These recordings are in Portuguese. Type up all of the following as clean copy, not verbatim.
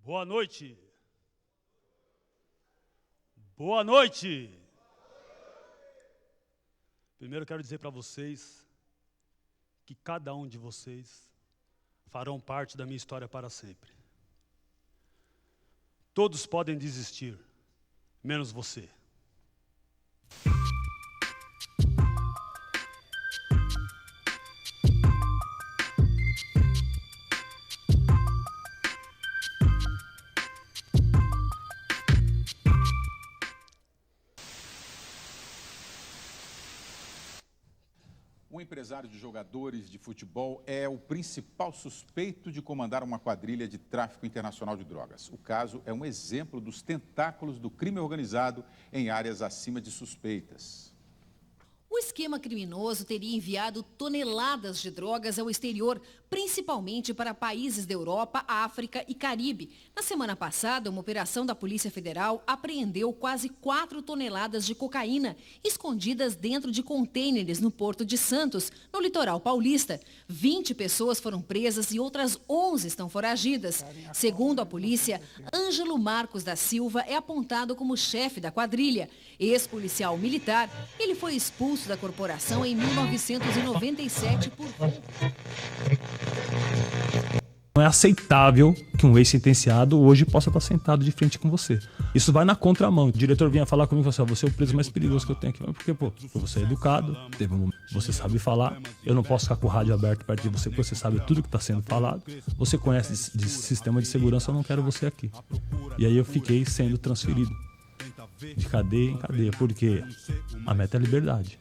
Boa noite. Boa noite. Primeiro eu quero dizer para vocês que cada um de vocês farão parte da minha história para sempre. Todos podem desistir, menos você. O empresário de jogadores de futebol é o principal suspeito de comandar uma quadrilha de tráfico internacional de drogas. O caso é um exemplo dos tentáculos do crime organizado em áreas acima de suspeitas. O esquema criminoso teria enviado toneladas de drogas ao exterior, principalmente para países da Europa, África e Caribe. Na semana passada, uma operação da Polícia Federal apreendeu quase 4 toneladas de cocaína, escondidas dentro de contêineres no Porto de Santos, no litoral paulista. 20 pessoas foram presas e outras 11 estão foragidas. Segundo a polícia, Ângelo Marcos da Silva é apontado como chefe da quadrilha. Ex-policial militar, ele foi expulso da corporação em 1997 por... Não é aceitável que um ex-sentenciado hoje possa estar sentado de frente com você. Isso vai na contramão. O diretor vinha falar comigo e falou assim, você é o preso mais perigoso que eu tenho aqui. Porque, pô, você é educado, teve um momento, você sabe falar, eu não posso ficar com o rádio aberto perto de você, porque você sabe tudo que está sendo falado. Você conhece de sistema de segurança, eu não quero você aqui. E aí eu fiquei sendo transferido de cadeia em cadeia, porque a meta é a liberdade.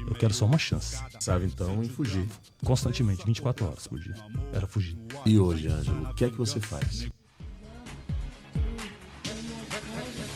Eu quero só uma chance. Sabe então em fugir. Constantemente, 24 horas por dia. Era fugir. E hoje, Ângelo, o que é que você faz?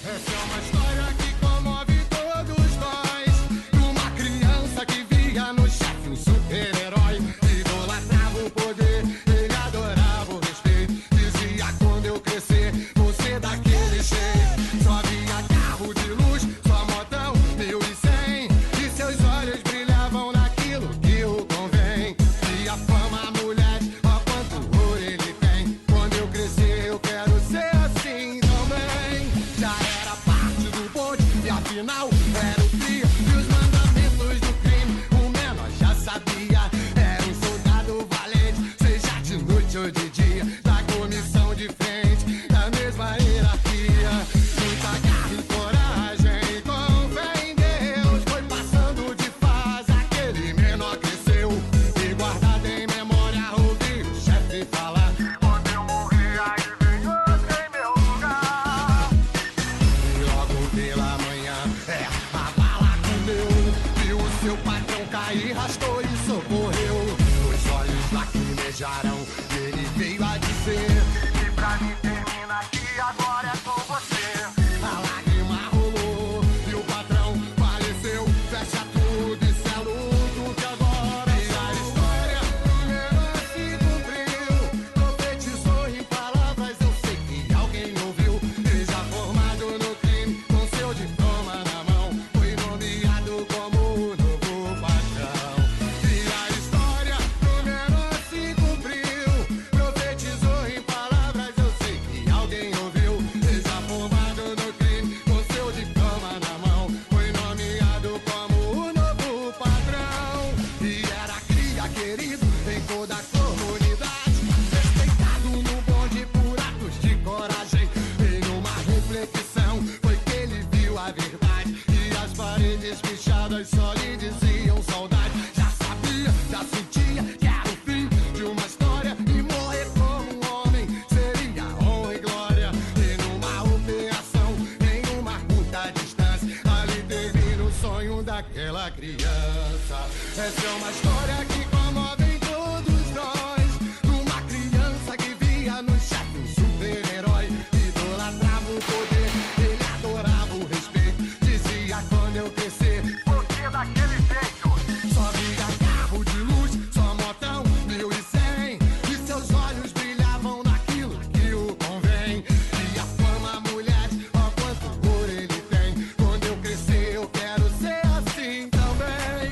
Essa é uma história que comove todos nós. De uma criança que via no chefe um super-herói. Idolatrava o poder, ele adorava o respeito. Dizia quando eu crescer, você daquele jeito. Só via carro de luz, só motão 1100. E seus olhos brilhavam naquilo que o convém. E a fama, mulher, ó quanto ouro ele tem. Quando eu crescer, eu quero ser assim também. Já era parte do bonde e afinal era o cria. E os mandamentos do crime, o menor já sabia. Era um soldado valente, seja de noite ou de dia. Da comissão de frente, da mesma hierarquia. Muita garra e coragem, com fé em Deus. Foi passando de fase, aquele menor cresceu. E guardado em memória, ouvi o chefe falar. Quando eu morrer, aí vem outro em meu lugar. E logo pela manhã, a bala comeu. Viu o seu patrão cair, rastou e socorreu. Os olhos lacrimejaram e ele veio a dizer: e pra mim termina aqui, agora é com você. A lágrima rolou e o patrão faleceu. Fecha tudo e sela o truque agora. E a história do menor se cumpriu. Profetizou em palavras, eu sei que alguém ouviu. E já formado no crime, com seu diploma na mão, foi nomeado como o novo patrão. E a história do menor se cumpriu. Profetizou em palavras, eu sei que alguém ouviu. E já formado no crime, com seu diploma na mão, foi nomeado como o novo patrão. E era cria querido em toda a comunidade, respeitado no bonde por atos de coragem. Em uma reflexão foi que ele viu a verdade, e as paredes fechadas só lhe diziam saudade. Já sabia, já sentia que era o fim de uma história, e morrer como um homem seria honra e glória. E numa operação, em uma curta distância, ali termina o sonho daquela criança. Essa é uma história que comove todos nós. De uma criança que via no chefe um super-herói. Idolatrava o poder, ele adorava o respeito. Dizia quando eu crescer, você daquele jeito. Só via carro de luz, só motão 1100. E seus olhos brilhavam naquilo que o convém. E a fama, mulher, ó quanto ouro ele tem. Quando eu crescer, eu quero ser assim também.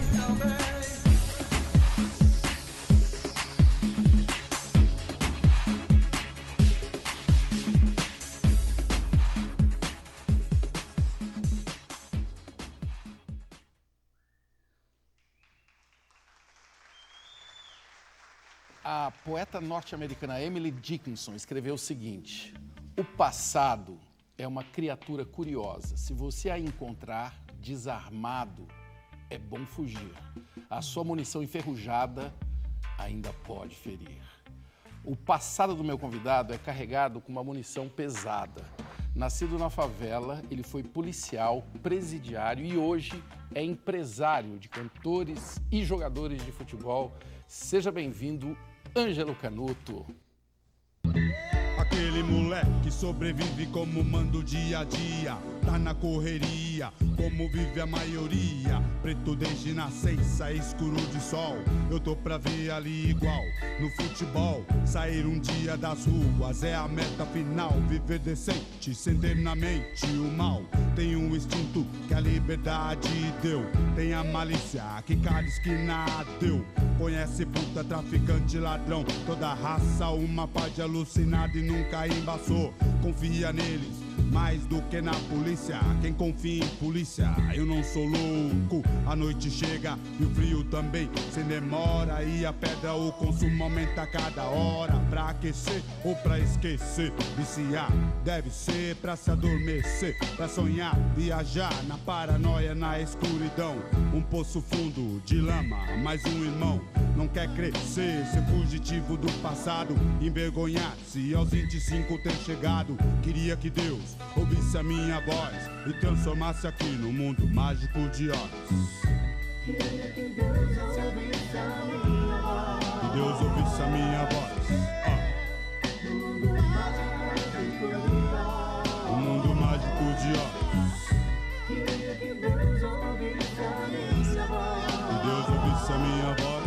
A poeta norte-americana Emily Dickinson escreveu o seguinte: o passado é uma criatura curiosa. Se você a encontrar desarmado, é bom fugir. A sua munição enferrujada ainda pode ferir. O passado do meu convidado é carregado com uma munição pesada. Nascido na favela, ele foi policial, presidiário e hoje é empresário de cantores e jogadores de futebol. Seja bem-vindo, Ângelo Canuto. Aquele moleque sobrevive como manda o dia a dia. Tá na correria, como vive a maioria. Preto desde nascença, escuro de sol. Eu tô pra ver ali igual, no futebol. Sair um dia das ruas é a meta final. Viver decente, sem ter na mente o mal. Tem um instinto que a liberdade deu. Tem a malícia que cada esquina deu. Conhece puta, traficante, ladrão. Toda raça, uma pá de alucinado e nunca embaçou. Confia neles mais do que na polícia. Quem confia em polícia, eu não sou louco. A noite chega e o frio também, sem demora. E a pedra, o consumo aumenta a cada hora. Pra aquecer ou pra esquecer. Viciar deve ser pra se adormecer. Pra sonhar, viajar na paranoia, na escuridão. Um poço fundo de lama, mais um irmão. Não quer crescer, ser fugitivo do passado. Envergonhar-se aos 25 ter chegado. Queria que Deus ouvisse a minha voz e transformasse aqui no mundo mágico de Oz. Queria que Deus ouvisse a minha voz. Que Deus ouvisse a minha voz. O mundo mágico de Oz. Queria que Deus ouvisse a minha voz. Que Deus ouvisse a minha voz.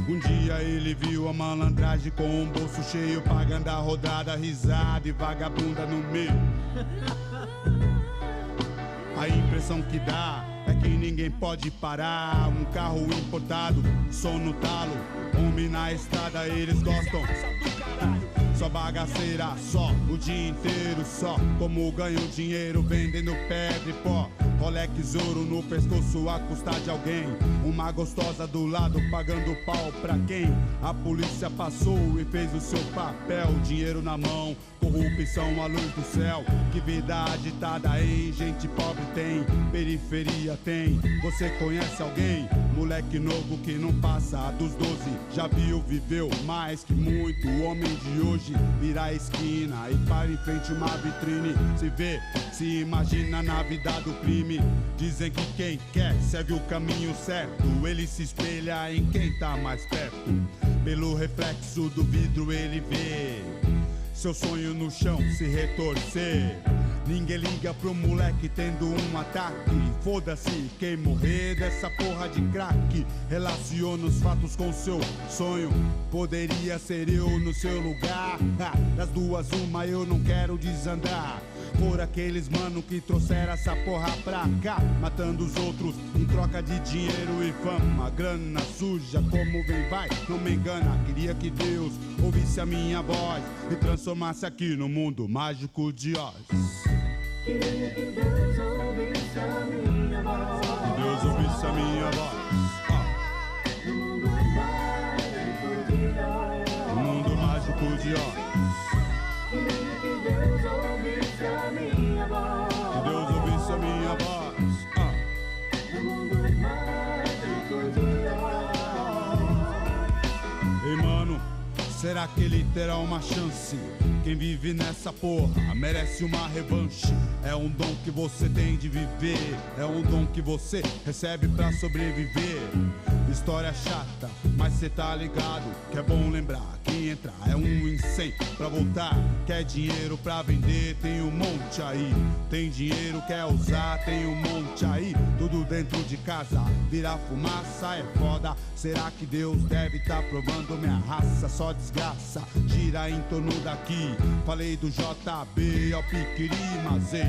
Um dia ele viu a malandragem com um bolso cheio, pagando a rodada, risada e vagabunda no meio. A impressão que dá é que ninguém pode parar. Um carro importado, som no talo, homem na estrada, eles gostam. Só bagaceira, só o dia inteiro, só como ganham dinheiro vendendo pedra e pó. Rolex ouro no pescoço a custar de alguém. Uma gostosa do lado pagando pau pra quem? A polícia passou e fez o seu papel. Dinheiro na mão, corrupção à luz do céu. Que vida agitada, hein? Gente pobre tem, periferia tem. Você conhece alguém? Moleque novo que não passa dos 12. Já viu, viveu mais que muito. O homem de hoje vira a esquina e para em frente uma vitrine. Se vê, se imagina na vida do crime. Dizem que quem quer segue o caminho certo. Ele se espelha em quem tá mais perto. Pelo reflexo do vidro ele vê seu sonho no chão se retorcer. Ninguém liga pro moleque tendo um ataque. Foda-se quem morrer dessa porra de crack. Relaciona os fatos com seu sonho. Poderia ser eu no seu lugar. Das duas uma eu não quero desandar. Por aqueles mano que trouxeram essa porra pra cá, matando os outros em troca de dinheiro e fama. Grana suja como vem vai, não me engana. Queria que Deus ouvisse a minha voz e transformasse aqui no mundo mágico de Oz. Queria que Deus ouvisse a minha voz. Que Deus ouvisse a minha voz. No mundo mágico de Oz. O mundo mágico de Oz. Queria que Deus ouvisse a minha voz. Que Deus ouvisse a minha voz. No mundo mágico de Oz. Ei, mano, será que ele terá uma chance? Quem vive nessa porra merece uma revanche. É um dom que você tem de viver. É um dom que você recebe pra sobreviver. História chata, mas cê tá ligado que é bom lembrar. Quem entra é um em 100 pra voltar. Quer dinheiro pra vender, tem um monte aí. Tem dinheiro, quer usar, tem um monte aí. Tudo dentro de casa, virar fumaça é foda. Será que Deus deve tá provando minha raça? Só desgraça, gira em torno daqui. Falei do JB ao Piquiri, mas ei,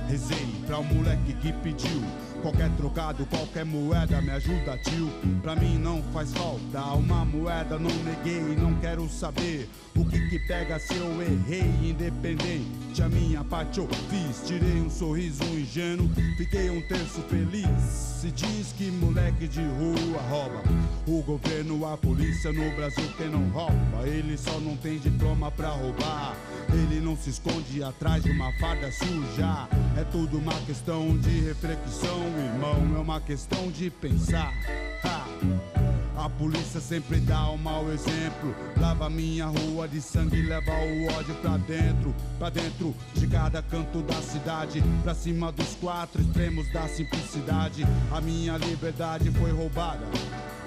rezei pra um moleque que pediu. Qualquer trocado, qualquer moeda me ajuda, tio. Pra mim não faz falta uma moeda, não neguei, não quero saber o que pega se eu errei. Independente, a minha parte eu fiz. Tirei um sorriso ingênuo, fiquei um terço feliz. Se diz que moleque de rua rouba, o governo, a polícia no Brasil quem não rouba. Ele só não tem diploma pra roubar, ele não se esconde atrás de uma farda suja. É tudo uma questão de reflexão, irmão, é uma questão de pensar. A polícia sempre dá um mau exemplo, lava minha rua de sangue, leva o ódio pra dentro de cada canto da cidade, pra cima dos quatro extremos da simplicidade. A minha liberdade foi roubada,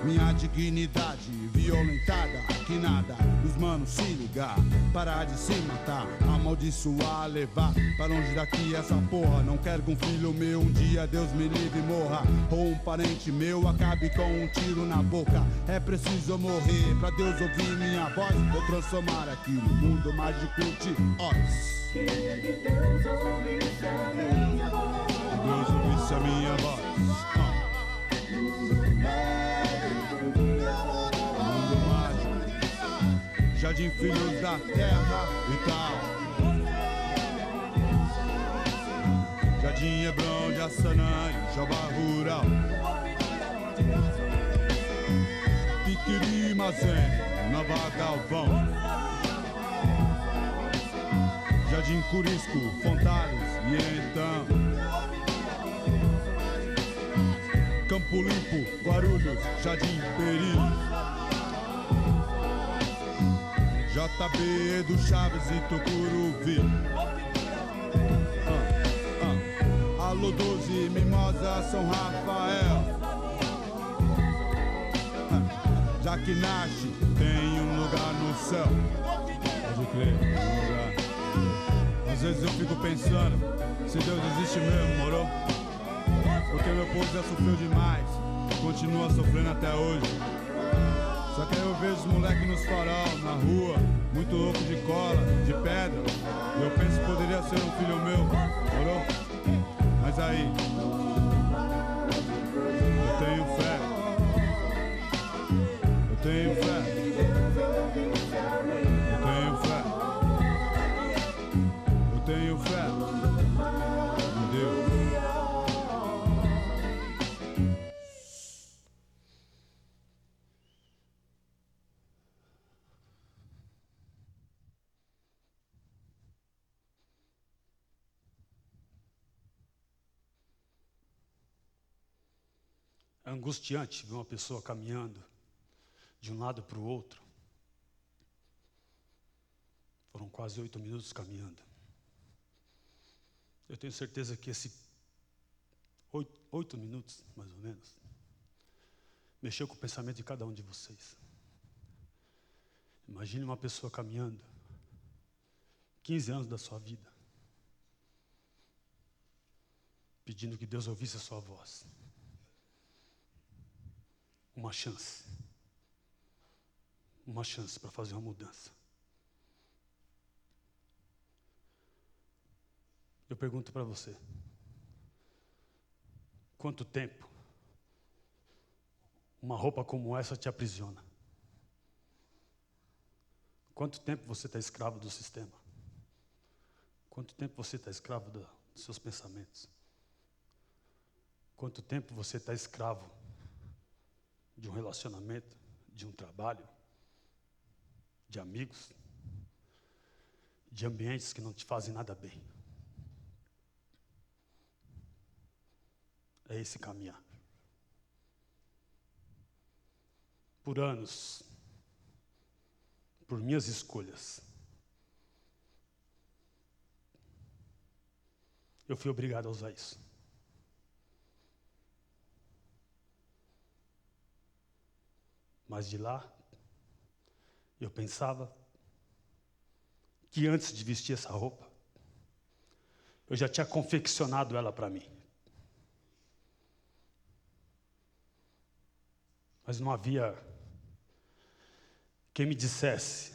minha dignidade violentada, que nada, os manos se ligar, parar de se matar, amaldiçoar, levar pra longe daqui essa porra. Não quero que um filho meu um dia, Deus me livre, morra, ou um parente meu acabe com um tiro na boca. É preciso eu morrer pra Deus ouvir minha voz, eu transformar aqui no mundo mágico de Oz. Queria que Deus ouvisse a minha voz. Deus ouvisse a minha voz. Jardim Filhos da Terra e tal. Jardim Hebrão de Assanã e Jabá Rural. Piquiri Mazene, Nova Galvão. Jardim Curisco, Fontales e então Campo Limpo, Guarulhos, Jardim Peri. JB do Chaves e Tucuruvi. Alô 12, Mimosa, São Rafael. Já que nasce, tem um lugar no céu. Pode crer, tem um lugar. Às vezes eu fico pensando, se Deus existe mesmo, moro? Porque meu povo já sofreu demais, continua sofrendo até hoje. Só que aí eu vejo os moleques nos farol, na rua, muito louco de cola, de pedra. E eu penso que poderia ser um filho meu, morou? Mas aí, eu tenho fé. Eu tenho fé. Eu tenho fé. Eu tenho fé em Deus. É angustiante ver uma pessoa caminhando de um lado para o outro. Foram quase 8 minutos caminhando. Eu tenho certeza que esse 8 minutos, mais ou menos, mexeu com o pensamento de cada um de vocês. Imagine uma pessoa caminhando 15 anos da sua vida, pedindo que Deus ouvisse a sua voz. Uma chance para fazer uma mudança. Eu pergunto para você, quanto tempo uma roupa como essa te aprisiona? Quanto tempo você está escravo do sistema? Quanto tempo você está escravo dos seus pensamentos? Quanto tempo você está escravo de um relacionamento, de um trabalho, de amigos, de ambientes que não te fazem nada bem? É esse caminhar. Por anos, por minhas escolhas, eu fui obrigado a usar isso. Mas de lá, eu pensava que antes de vestir essa roupa, eu já tinha confeccionado ela para mim. Mas não havia quem me dissesse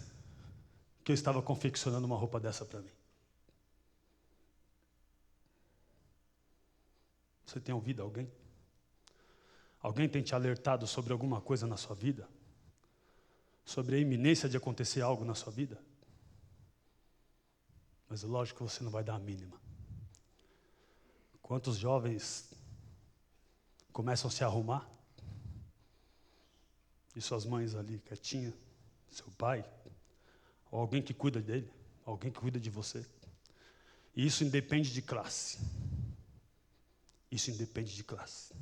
que eu estava confeccionando uma roupa dessa para mim. Você tem ouvido alguém? Alguém tem te alertado sobre alguma coisa na sua vida? Sobre a iminência de acontecer algo na sua vida? Mas é lógico que você não vai dar a mínima. Quantos jovens começam a se arrumar? E suas mães ali, quietinha, seu pai, ou alguém que cuida dele, alguém que cuida de você. E isso independe de classe. Isso independe de classe.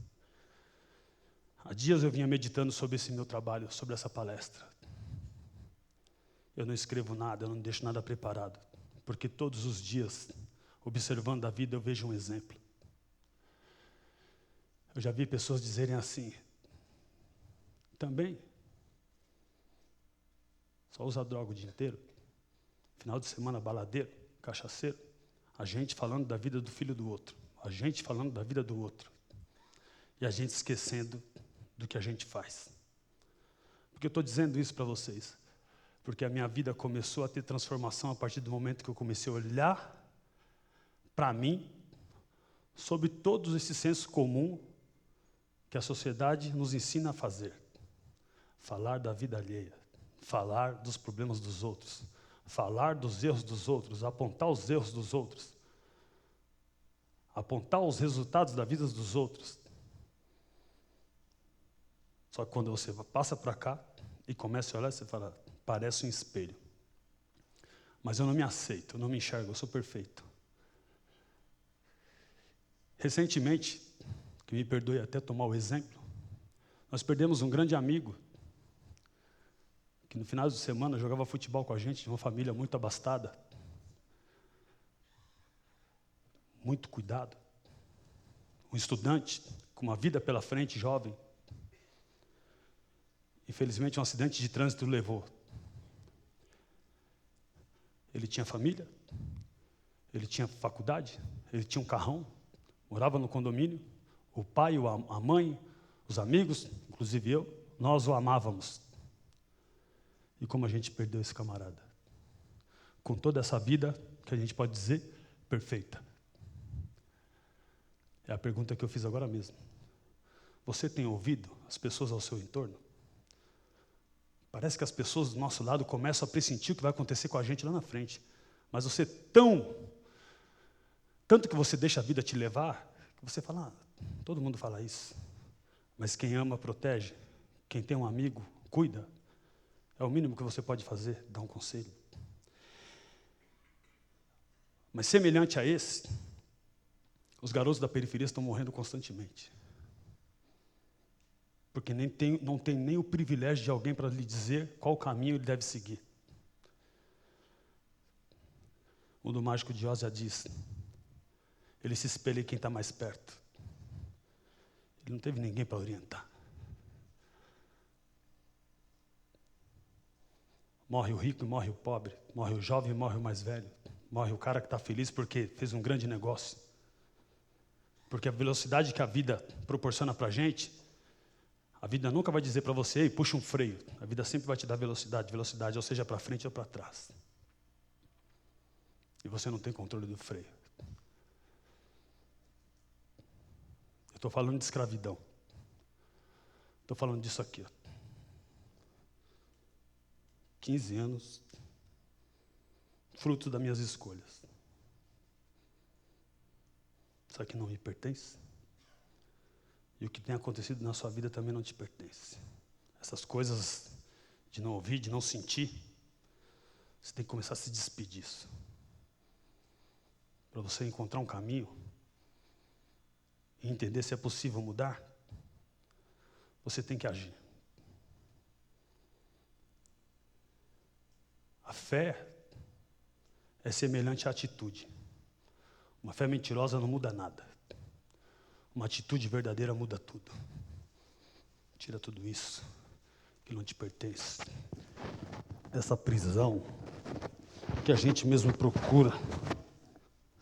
Há dias eu vinha meditando sobre esse meu trabalho, sobre essa palestra. Eu não escrevo nada, eu não deixo nada preparado, porque todos os dias, observando a vida, eu vejo um exemplo. Eu já vi pessoas dizerem assim, também, só usa droga o dia inteiro, final de semana baladeiro, cachaceiro, a gente falando da vida do filho do outro, a gente falando da vida do outro, e a gente esquecendo do que a gente faz. Porque eu estou dizendo isso para vocês, porque a minha vida começou a ter transformação a partir do momento que eu comecei a olhar para mim, sobre todo esse senso comum que a sociedade nos ensina a fazer. Falar da vida alheia, falar dos problemas dos outros, falar dos erros dos outros, apontar os erros dos outros, apontar os resultados da vida dos outros. Só que quando você passa para cá e começa a olhar, você fala, parece um espelho. Mas eu não me aceito, eu não me enxergo, eu sou perfeito. Recentemente, que me perdoe até tomar o exemplo, nós perdemos um grande amigo, que no final de semana jogava futebol com a gente, de uma família muito abastada, muito cuidado, um estudante com uma vida pela frente, jovem. Infelizmente, um acidente de trânsito o levou. Ele tinha família, ele tinha faculdade, ele tinha um carrão, morava no condomínio, o pai, a mãe, os amigos, inclusive eu, nós o amávamos. E como a gente perdeu esse camarada? Com toda essa vida, que a gente pode dizer, perfeita. É a pergunta que eu fiz agora mesmo. Você tem ouvido as pessoas ao seu entorno? Parece que as pessoas do nosso lado começam a pressentir o que vai acontecer com a gente lá na frente. Mas você tanto que você deixa a vida te levar, que você fala, todo mundo fala isso. Mas quem ama, protege. Quem tem um amigo, cuida. É o mínimo que você pode fazer, dar um conselho. Mas semelhante a esse, os garotos da periferia estão morrendo constantemente. Porque não tem nem o privilégio de alguém para lhe dizer qual caminho ele deve seguir. O do Mágico de Oz já diz, ele se espelha em quem está mais perto. Ele não teve ninguém para orientar. Morre o rico e morre o pobre, morre o jovem e morre o mais velho, morre o cara que está feliz porque fez um grande negócio. Porque a velocidade que a vida proporciona para a gente, a vida nunca vai dizer para você, ei, puxa um freio. A vida sempre vai te dar velocidade, ou seja, para frente ou para trás. E você não tem controle do freio. Eu estou falando de escravidão. Estou falando disso aqui. 15 anos, fruto das minhas escolhas. Isso aqui não me pertence? E o que tem acontecido na sua vida também não te pertence. Essas coisas de não ouvir, de não sentir, você tem que começar a se despedir disso. Para você encontrar um caminho e entender se é possível mudar, você tem que agir. A fé é semelhante à atitude. Uma fé mentirosa não muda nada. Uma atitude verdadeira muda tudo. Tira tudo isso que não te pertence. Essa prisão que a gente mesmo procura.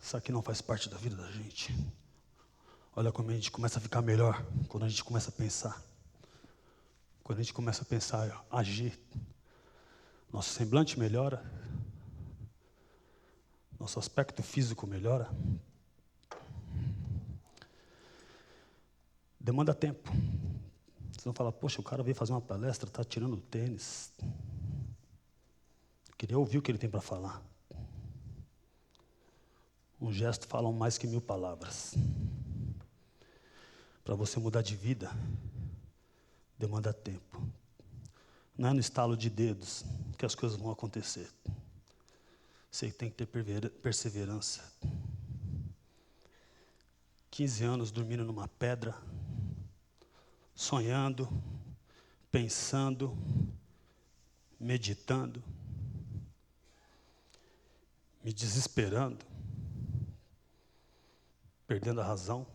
Isso aqui não faz parte da vida da gente. Olha como a gente começa a ficar melhor quando a gente começa a pensar. Quando a gente começa a pensar, agir. Nosso semblante melhora. Nosso aspecto físico melhora. Demanda tempo. Vocês vão falar, poxa, o cara veio fazer uma palestra, está tirando o tênis. Eu queria ouvir o que ele tem para falar. Um gesto fala mais que 1000 palavras. Para você mudar de vida, demanda tempo. Não é no estalo de dedos que as coisas vão acontecer. Você tem que ter perseverança. 15 anos dormindo numa pedra, sonhando, pensando, meditando, me desesperando, perdendo a razão.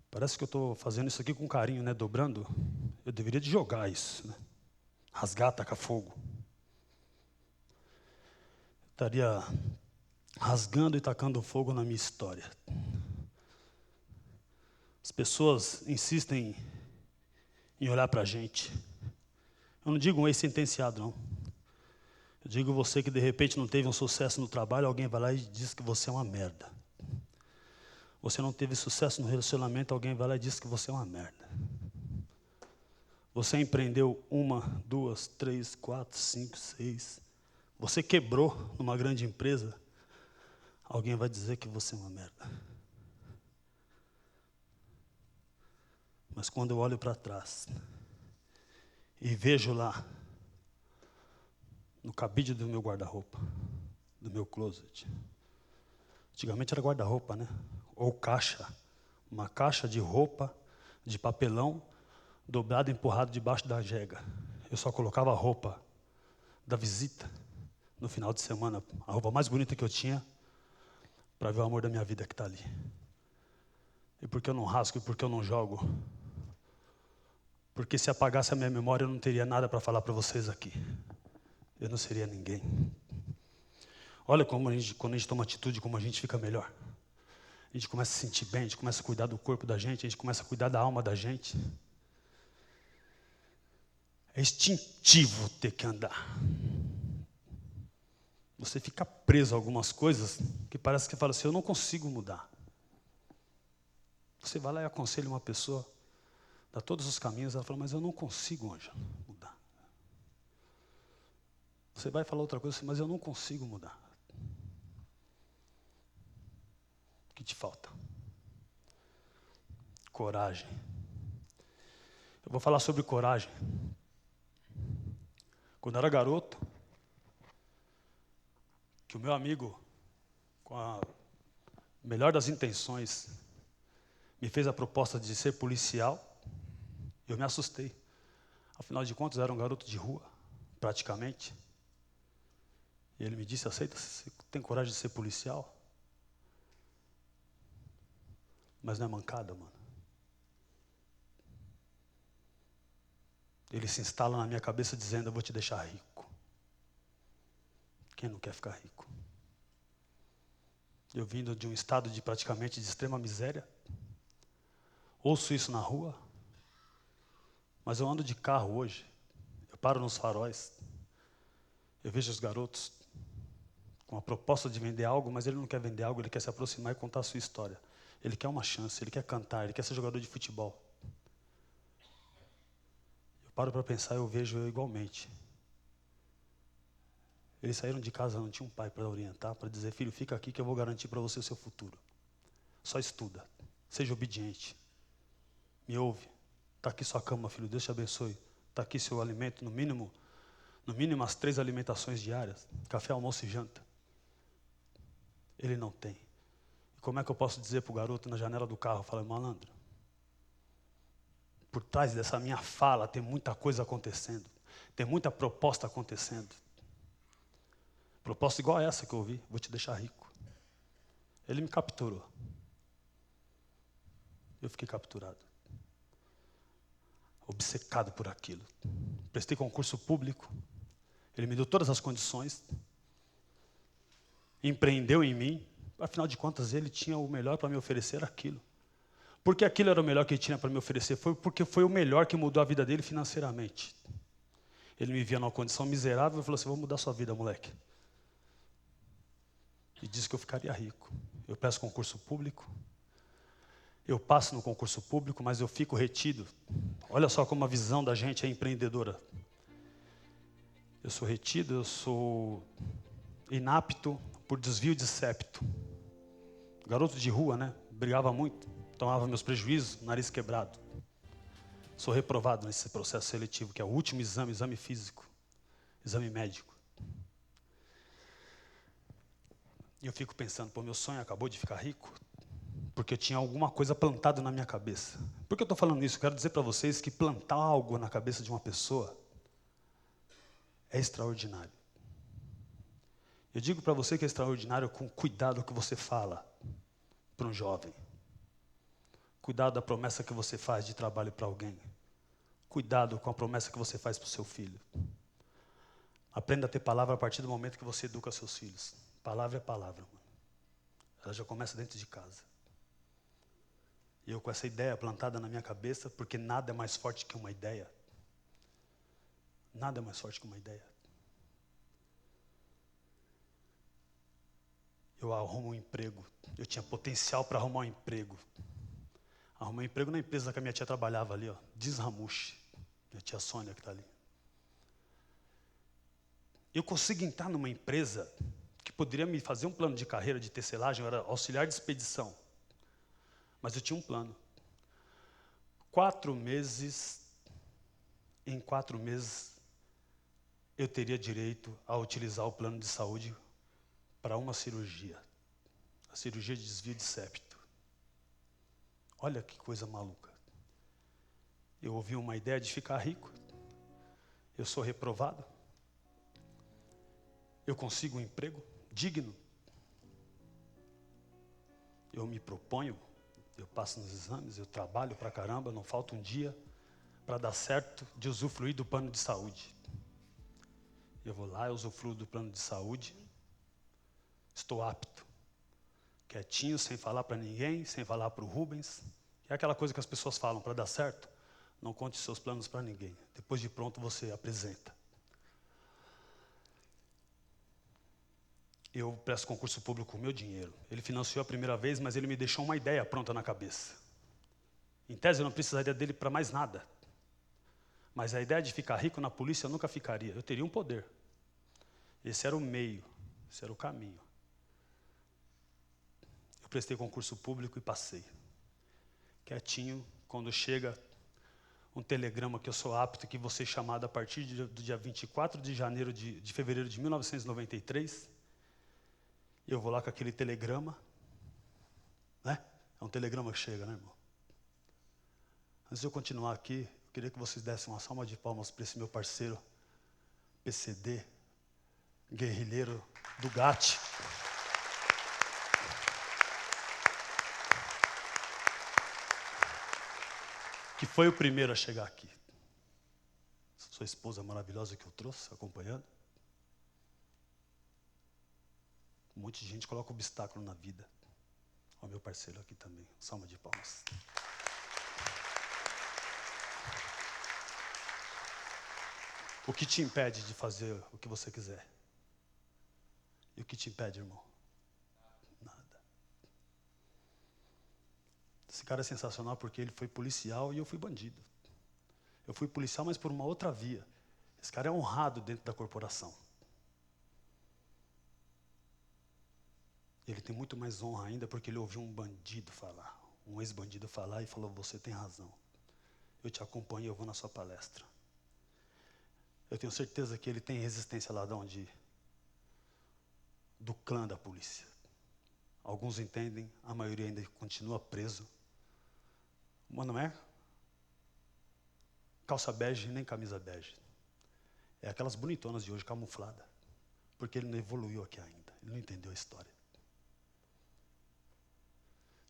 Parece que eu estou fazendo isso aqui com carinho, né? Dobrando. Eu deveria de jogar isso, né? Rasgar, tacar fogo. Eu estaria rasgando e tacando fogo na minha história. As pessoas insistem em olhar para a gente. Eu não digo um ex-sentenciado, não. Eu digo você que de repente não teve um sucesso no trabalho, alguém vai lá e diz que você é uma merda. Você não teve sucesso no relacionamento, alguém vai lá e diz que você é uma merda. Você empreendeu 1, 2, 3, 4, 5, 6. Você quebrou numa grande empresa, alguém vai dizer que você é uma merda. Mas quando eu olho para trás e vejo lá, no cabide do meu guarda-roupa, do meu closet. Antigamente era guarda-roupa, né? Ou caixa. Uma caixa de roupa, de papelão, dobrado e empurrado debaixo da jega. Eu só colocava a roupa da visita no final de semana, a roupa mais bonita que eu tinha, para ver o amor da minha vida que está ali. E por que eu não rasgo e por que eu não jogo? Porque se apagasse a minha memória, eu não teria nada para falar para vocês aqui. Eu não seria ninguém. Olha como quando a gente toma atitude, como a gente fica melhor. A gente começa a se sentir bem, a gente começa a cuidar do corpo da gente começa a cuidar da alma da gente. É instintivo ter que andar. Você fica preso a algumas coisas que parece que fala assim, eu não consigo mudar. Você vai lá e aconselha uma pessoa, dá todos os caminhos, ela fala, mas eu não consigo, Ângelo, mudar. Você vai falar outra coisa assim, mas eu não consigo mudar. O que te falta? Coragem. Eu vou falar sobre coragem. Quando eu era garoto, que o meu amigo, com a melhor das intenções, me fez a proposta de ser policial, eu me assustei. Afinal de contas, eu era um garoto de rua, praticamente. E ele me disse, aceita, você tem coragem de ser policial? Mas não é mancada, mano. Ele se instala na minha cabeça dizendo, eu vou te deixar rico. Quem não quer ficar rico? Eu vindo de um estado de praticamente de extrema miséria, ouço isso na rua, mas eu ando de carro hoje, eu paro nos faróis, eu vejo os garotos com a proposta de vender algo, mas ele não quer vender algo, ele quer se aproximar e contar a sua história. Ele quer uma chance, ele quer cantar, ele quer ser jogador de futebol. Eu paro para pensar, eu vejo eu igualmente. Eles saíram de casa, não tinha um pai para orientar, para dizer, filho, fica aqui que eu vou garantir para você o seu futuro. Só estuda, seja obediente. Me ouve. Está aqui sua cama, filho, Deus te abençoe. Está aqui seu alimento, no mínimo as 3 alimentações diárias, café, almoço e janta. Ele não tem. E como é que eu posso dizer para o garoto na janela do carro, fala, malandro, por trás dessa minha fala tem muita coisa acontecendo, tem muita proposta acontecendo. Proposta igual a essa que eu ouvi, vou te deixar rico. Ele me capturou. Eu fiquei capturado. Obcecado por aquilo. Prestei concurso público. Ele me deu todas as condições. Empreendeu em mim. Afinal de contas, ele tinha o melhor para me oferecer aquilo. Porque aquilo era o melhor que ele tinha para me oferecer. Foi porque foi o melhor que mudou a vida dele financeiramente. Ele me via numa condição miserável e falou assim, vou mudar sua vida, moleque. E disse que eu ficaria rico. Eu peço concurso público. Eu passo no concurso público, mas eu fico retido. Olha só como a visão da gente é empreendedora. Eu sou retido, eu sou inapto por desvio de septo. Garoto de rua, né? Brigava muito, tomava meus prejuízos, nariz quebrado. Sou reprovado nesse processo seletivo, que é o último exame, exame físico, exame médico. E eu fico pensando, pô, meu sonho acabou de ficar rico, porque eu tinha alguma coisa plantada na minha cabeça. Por que eu estou falando isso? Eu quero dizer para vocês que plantar algo na cabeça de uma pessoa é extraordinário. Eu digo para você que é extraordinário com cuidado que você fala para um jovem. Cuidado da promessa que você faz de trabalho para alguém. Cuidado com a promessa que você faz para o seu filho. Aprenda a ter palavra a partir do momento que você educa seus filhos. Palavra é palavra, mano. Ela já começa dentro de casa. E eu com essa ideia plantada na minha cabeça, porque nada é mais forte que uma ideia. Nada é mais forte que uma ideia. Eu arrumo um emprego. Eu tinha potencial para arrumar um emprego. Arrumei um emprego na empresa que a minha tia trabalhava ali, ó, Desramuche. Minha tia Sônia que está ali. Eu consigo entrar numa empresa que poderia me fazer um plano de carreira de tecelagem, eu era auxiliar de expedição. Mas eu tinha um plano. 4 meses, em 4 meses, eu teria direito a utilizar o plano de saúde para uma cirurgia. A cirurgia de desvio de septo. Olha que coisa maluca. Eu ouvi uma ideia de ficar rico. Eu sou reprovado. Eu consigo um emprego digno. Eu me proponho. Eu passo nos exames, eu trabalho pra caramba, não falta um dia para dar certo de usufruir do plano de saúde. Eu vou lá, eu usufruo do plano de saúde, estou apto, quietinho, sem falar para ninguém, sem falar para o Rubens. É aquela coisa que as pessoas falam, para dar certo, não conte seus planos para ninguém. Depois de pronto você apresenta. Eu presto concurso público com o meu dinheiro. Ele financiou a primeira vez, mas ele me deixou uma ideia pronta na cabeça. Em tese, eu não precisaria dele para mais nada. Mas a ideia de ficar rico na polícia eu nunca ficaria. Eu teria um poder. Esse era o meio, esse era o caminho. Eu prestei concurso público e passei. Quietinho, quando chega um telegrama que eu sou apto, que vou ser chamado a partir do dia 24 de fevereiro de 1993, eu vou lá com aquele telegrama, né? É um telegrama que chega, né, irmão? Antes de eu continuar aqui, eu queria que vocês dessem uma salva de palmas para esse meu parceiro, PCD, guerrilheiro do GAT. Que foi o primeiro a chegar aqui. Sua esposa maravilhosa que eu trouxe, acompanhando. Um monte de gente coloca obstáculo na vida. Olha o meu parceiro aqui também. Salva de palmas. O que te impede de fazer o que você quiser? E o que te impede, irmão? Nada. Esse cara é sensacional porque ele foi policial e eu fui bandido. Eu fui policial, mas por uma outra via. Esse cara é honrado dentro da corporação. Ele tem muito mais honra ainda porque ele ouviu um bandido falar, um ex-bandido falar e falou, você tem razão. Eu te acompanho e eu vou na sua palestra. Eu tenho certeza que ele tem resistência lá de onde? Do clã da polícia. Alguns entendem, a maioria ainda continua preso. Mas não é calça bege nem camisa bege. É aquelas bonitonas de hoje, camuflada. Porque ele não evoluiu aqui ainda, ele não entendeu a história.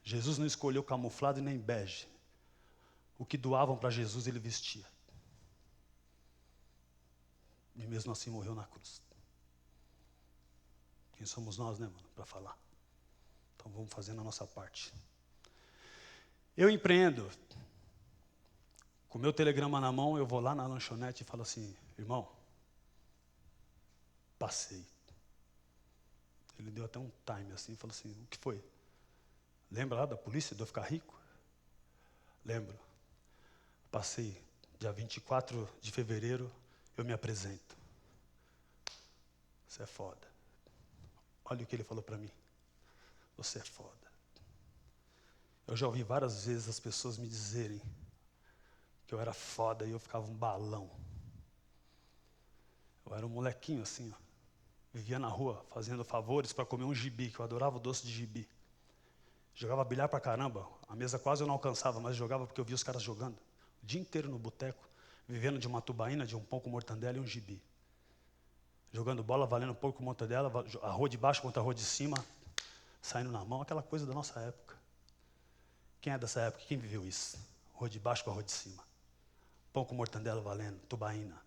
Jesus não escolheu camuflado e nem bege. O que doavam para Jesus ele vestia. E mesmo assim morreu na cruz. Quem somos nós, né, mano, para falar? Então vamos fazendo a nossa parte. Eu empreendo. Com o meu telegrama na mão, eu vou lá na lanchonete e falo assim, irmão, passei. Ele deu até um time assim, falou assim, o que foi? Lembra lá da polícia de eu ficar rico? Lembro. Passei, dia 24 de fevereiro, eu me apresento. Você é foda. Olha o que ele falou para mim. Você é foda. Eu já ouvi várias vezes as pessoas me dizerem que eu era foda e eu ficava um balão. Eu era um molequinho assim, ó. Vivia na rua fazendo favores para comer um gibi, que eu adorava o doce de gibi. Jogava bilhar pra caramba. A mesa quase eu não alcançava, mas jogava porque eu via os caras jogando. O dia inteiro no boteco, vivendo de uma tubaína, de um pão com mortandela e um gibi. Jogando bola, valendo um pouco com mortandela, a rua de baixo contra a rua de cima, saindo na mão, aquela coisa da nossa época. Quem é dessa época? Quem viveu isso? Rua de baixo com a rua de cima. Pão com mortandela valendo, tubaína.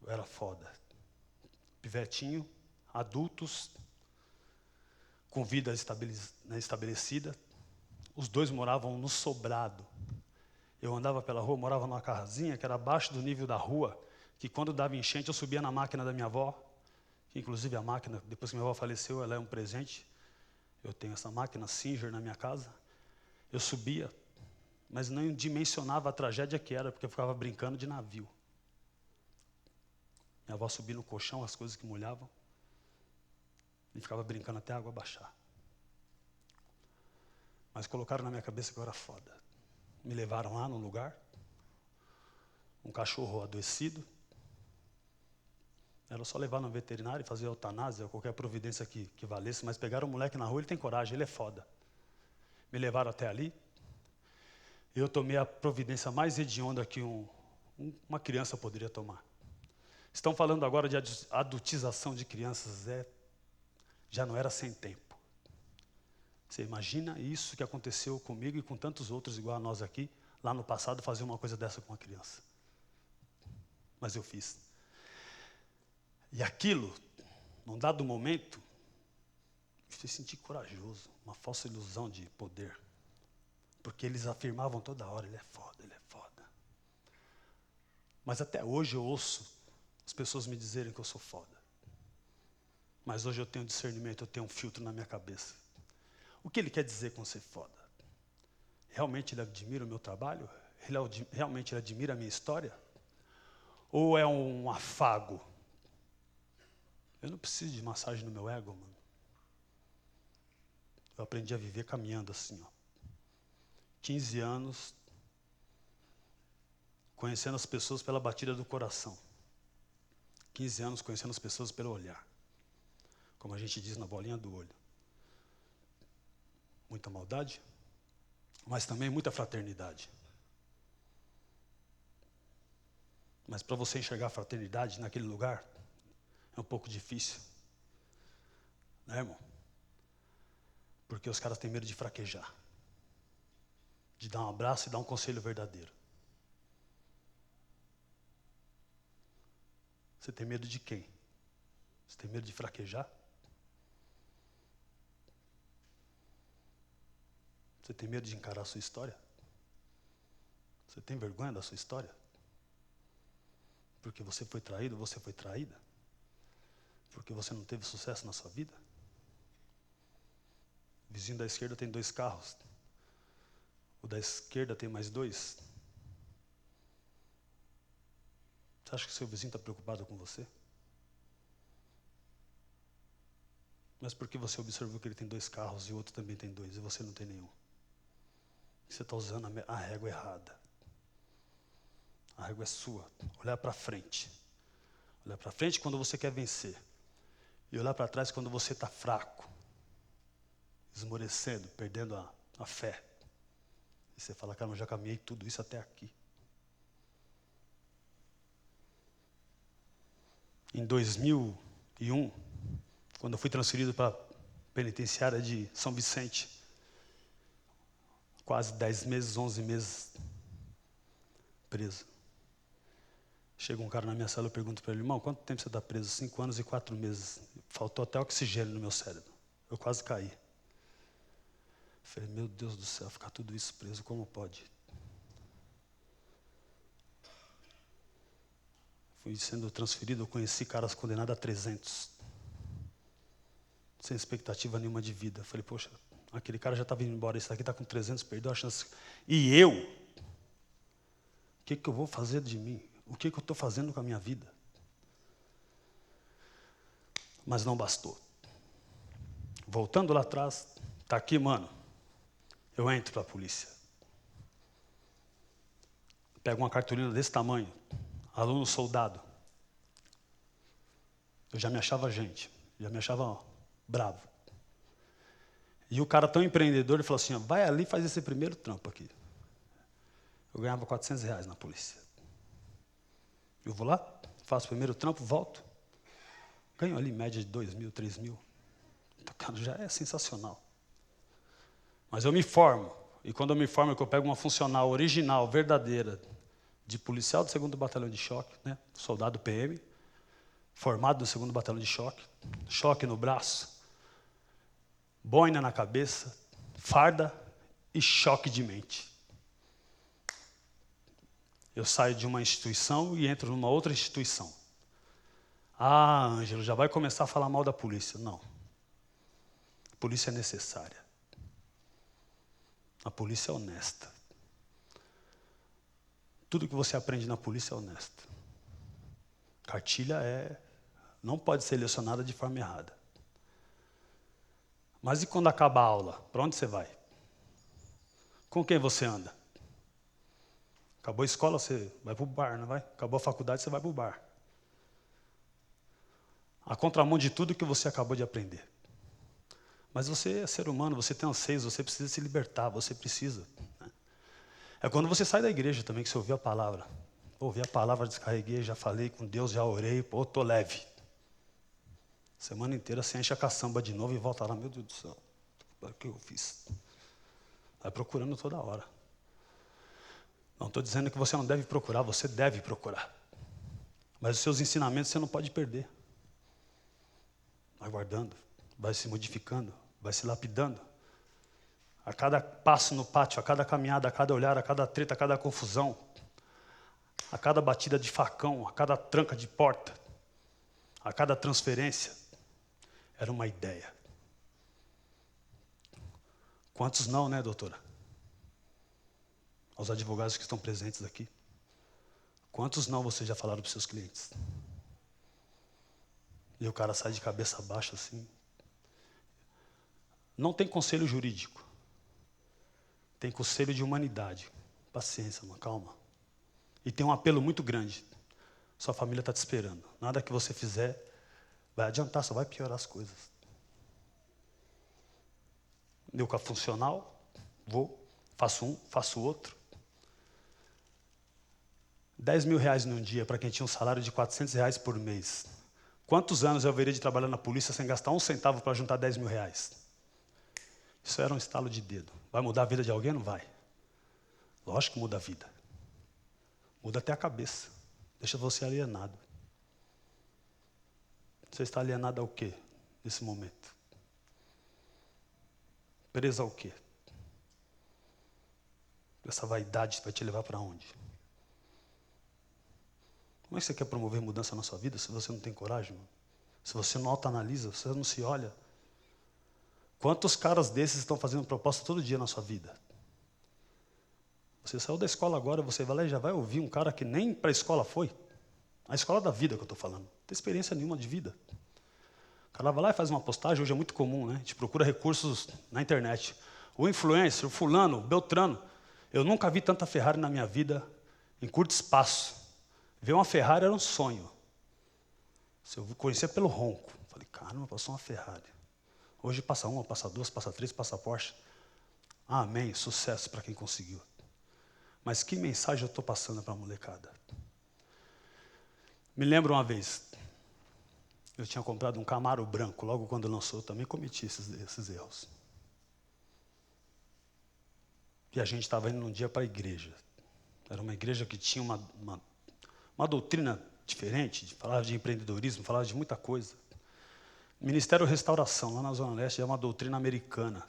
Eu era foda. Pivetinho, adultos, com vida estabelecida. Os dois moravam no sobrado. Eu andava pela rua, morava numa casinha que era abaixo do nível da rua, que quando dava enchente eu subia na máquina da minha avó, que inclusive a máquina, depois que minha avó faleceu, ela é um presente. Eu tenho essa máquina Singer na minha casa. Eu subia, mas não dimensionava a tragédia que era, porque eu ficava brincando de navio. Minha avó subia no colchão, as coisas que molhavam, e ficava brincando até a água baixar. Mas colocaram na minha cabeça que eu era foda. Me levaram lá num lugar, um cachorro adoecido. Era só levar no veterinário e fazer eutanásia, ou qualquer providência que valesse, mas pegaram o moleque na rua, ele tem coragem, ele é foda. Me levaram até ali, e eu tomei a providência mais hedionda que uma criança poderia tomar. Estão falando agora de adultização de crianças, já não era sem tempo. Você imagina isso que aconteceu comigo e com tantos outros igual a nós aqui, lá no passado, fazer uma coisa dessa com uma criança. Mas eu fiz. E aquilo, num dado momento, me fez sentir corajoso, uma falsa ilusão de poder. Porque eles afirmavam toda hora, ele é foda, ele é foda. Mas até hoje eu ouço as pessoas me dizerem que eu sou foda. Mas hoje eu tenho discernimento, eu tenho um filtro na minha cabeça. O que ele quer dizer com ser foda? Realmente ele admira o meu trabalho? Realmente ele admira a minha história? Ou é um afago? Eu não preciso de massagem no meu ego, mano. Eu aprendi a viver caminhando assim, ó. 15 anos, conhecendo as pessoas pela batida do coração. 15 anos conhecendo as pessoas pelo olhar. Como a gente diz na bolinha do olho. Muita maldade, mas também muita fraternidade. Mas para você enxergar a fraternidade naquele lugar, é um pouco difícil. Né, irmão? Porque os caras têm medo de fraquejar. De dar um abraço e dar um conselho verdadeiro. Você tem medo de quem? Você tem medo de fraquejar? Você tem medo de encarar a sua história? Você tem vergonha da sua história? Porque você foi traído, você foi traída? Porque você não teve sucesso na sua vida? O vizinho da esquerda tem 2 carros. O da esquerda tem mais 2. Você acha que seu vizinho está preocupado com você? Mas por que você observou que ele tem 2 carros e o outro também tem 2 e você não tem nenhum? Você está usando a régua errada. A régua é sua. Olhar para frente. Olhar para frente quando você quer vencer. E olhar para trás quando você está fraco. Esmorecendo, perdendo a fé. E você fala, cara, eu já caminhei tudo isso até aqui. Em 2001, quando eu fui transferido para a penitenciária de São Vicente, quase 10 meses, 11 meses preso. Chega um cara na minha sala, eu pergunto para ele, irmão, quanto tempo você está preso? 5 anos e 4 meses. Faltou até oxigênio no meu cérebro. Eu quase caí. Falei, meu Deus do céu, ficar tudo isso preso, como pode? Fui sendo transferido, eu conheci caras condenados a 300. sem expectativa nenhuma de vida. Eu falei, poxa, aquele cara já estava indo embora, esse daqui está com 300, perdeu a chance. E eu? O que eu vou fazer de mim? O que eu estou fazendo com a minha vida? Mas não bastou. Voltando lá atrás, está aqui, mano. Eu entro para a polícia. Pego uma cartolina desse tamanho, aluno soldado. Eu já me achava gente, já me achava bravo. E o cara tão empreendedor, ele falou assim, ó, vai ali e faz esse primeiro trampo aqui. Eu ganhava R$400 na polícia. Eu vou lá, faço o primeiro trampo, volto. Ganho ali média de 2.000, 3.000. Então, cara, já é sensacional. Mas eu me formo. E quando eu me formo, é que eu pego uma funcional original, verdadeira, de policial do 2º Batalhão de Choque, né? Soldado PM, formado do 2º Batalhão de Choque, choque no braço, boina na cabeça, farda e choque de mente. Eu saio de uma instituição e entro numa outra instituição. Ah, Ângelo, já vai começar a falar mal da polícia. Não. A polícia é necessária. A polícia é honesta. Tudo que você aprende na polícia é honesto. Cartilha não pode ser lecionada de forma errada. Mas e quando acaba a aula? Para onde você vai? Com quem você anda? Acabou a escola, você vai para o bar, não vai? Acabou a faculdade, você vai para o bar. A contramão de tudo que você acabou de aprender. Mas você é ser humano, você tem anseios, você precisa se libertar, você precisa. Né? É quando você sai da igreja também, que você ouviu a palavra. Ouvi a palavra, descarreguei, já falei com Deus, já orei, pô, tô leve. Semana inteira você enche a caçamba de novo e volta lá, meu Deus do céu, o que eu fiz? Vai procurando toda hora. Não estou dizendo que você não deve procurar, você deve procurar. Mas os seus ensinamentos você não pode perder. Vai guardando, vai se modificando, vai se lapidando. A cada passo no pátio, a cada caminhada, a cada olhar, a cada treta, a cada confusão, a cada batida de facão, a cada tranca de porta, a cada transferência, era uma ideia. Quantos não, né, doutora? Aos advogados que estão presentes aqui. Quantos não vocês já falaram para os seus clientes? E o cara sai de cabeça baixa assim. Não tem conselho jurídico. Tem conselho de humanidade. Paciência, mano, calma. E tem um apelo muito grande. Sua família está te esperando. Nada que você fizer vai adiantar, só vai piorar as coisas. Deu com a funcional, vou, faço um, faço outro. R$10.000 num dia para quem tinha um salário de R$400 por mês. Quantos anos eu haveria de trabalhar na polícia sem gastar um centavo para juntar R$10.000? Isso era um estalo de dedo. Vai mudar a vida de alguém? Não vai. Lógico que muda a vida. Muda até a cabeça. Deixa você alienado. Você está alienado ao quê nesse momento? Preso ao quê? Essa vaidade vai te levar para onde? Como é que você quer promover mudança na sua vida se você não tem coragem? Mano? Se você não autoanalisa, você não se olha. Quantos caras desses estão fazendo proposta todo dia na sua vida? Você saiu da escola agora, você vai lá e já vai ouvir um cara que nem para a escola foi. A escola da vida que eu estou falando. Não tem experiência nenhuma de vida. O cara vai lá e faz uma postagem, hoje é muito comum, né? A gente procura recursos na internet. O influencer, o fulano, o beltrano. Eu nunca vi tanta Ferrari na minha vida em curto espaço. Ver uma Ferrari era um sonho. Eu conhecia pelo ronco. Falei, caramba, passou uma Ferrari. Hoje passa uma, passa duas, passa três, passa Porsche. Amém, sucesso para quem conseguiu. Mas que mensagem eu estou passando para a molecada? Me lembro uma vez, eu tinha comprado um Camaro branco, logo quando lançou, eu também cometi esses erros. E a gente estava indo num dia para a igreja. Era uma igreja que tinha uma doutrina diferente, falava de empreendedorismo, falava de muita coisa. Ministério Restauração, lá na Zona Leste, é uma doutrina americana.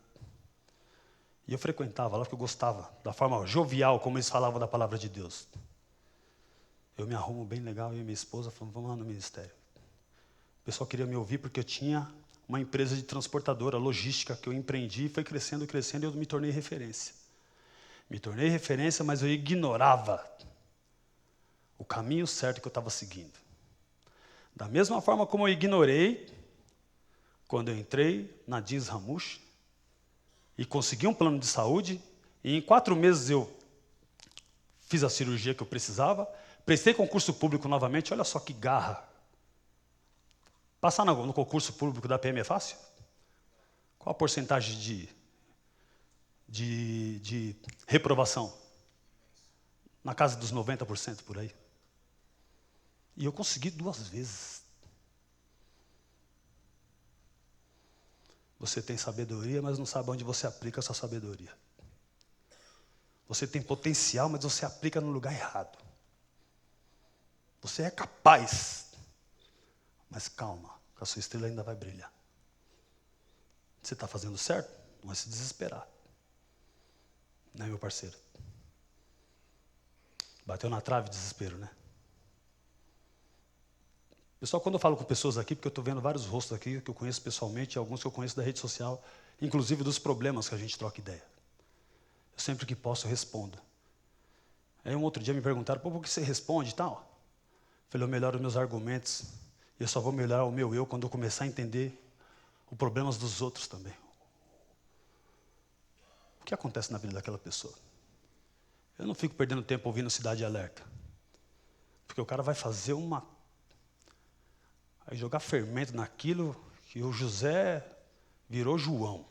E eu frequentava lá porque eu gostava, da forma jovial como eles falavam da palavra de Deus. Eu me arrumo bem legal, eu e minha esposa falamos, vamos lá no ministério. O pessoal queria me ouvir porque eu tinha uma empresa de transportadora, logística, que eu empreendi, foi crescendo, crescendo, e eu me tornei referência. Me tornei referência, mas eu ignorava o caminho certo que eu estava seguindo. Da mesma forma como eu ignorei, quando eu entrei na Jeans Ramush, e consegui um plano de saúde, e em 4 meses eu fiz a cirurgia que eu precisava, prestei concurso público novamente, olha só que garra. Passar no concurso público da PM é fácil? Qual a porcentagem de reprovação? Na casa dos 90% por aí. E eu consegui 2 vezes. Você tem sabedoria, mas não sabe onde você aplica a sua sabedoria. Você tem potencial, mas você aplica no lugar errado. Você é capaz. Mas calma, que a sua estrela ainda vai brilhar. Você está fazendo certo? Não vai se desesperar. Né, meu parceiro? Bateu na trave, desespero, né? Pessoal, quando eu falo com pessoas aqui, porque eu estou vendo vários rostos aqui que eu conheço pessoalmente, e alguns que eu conheço da rede social, inclusive dos problemas que a gente troca ideia. Eu sempre que posso, eu respondo. Aí um outro dia me perguntaram, por que você responde e tal? Eu falei, eu melhoro os meus argumentos. E eu só vou melhorar o meu eu quando eu começar a entender os problemas dos outros também. O que acontece na vida daquela pessoa? Eu não fico perdendo tempo ouvindo Cidade Alerta. Porque o cara vai fazer vai jogar fermento naquilo que o José virou João.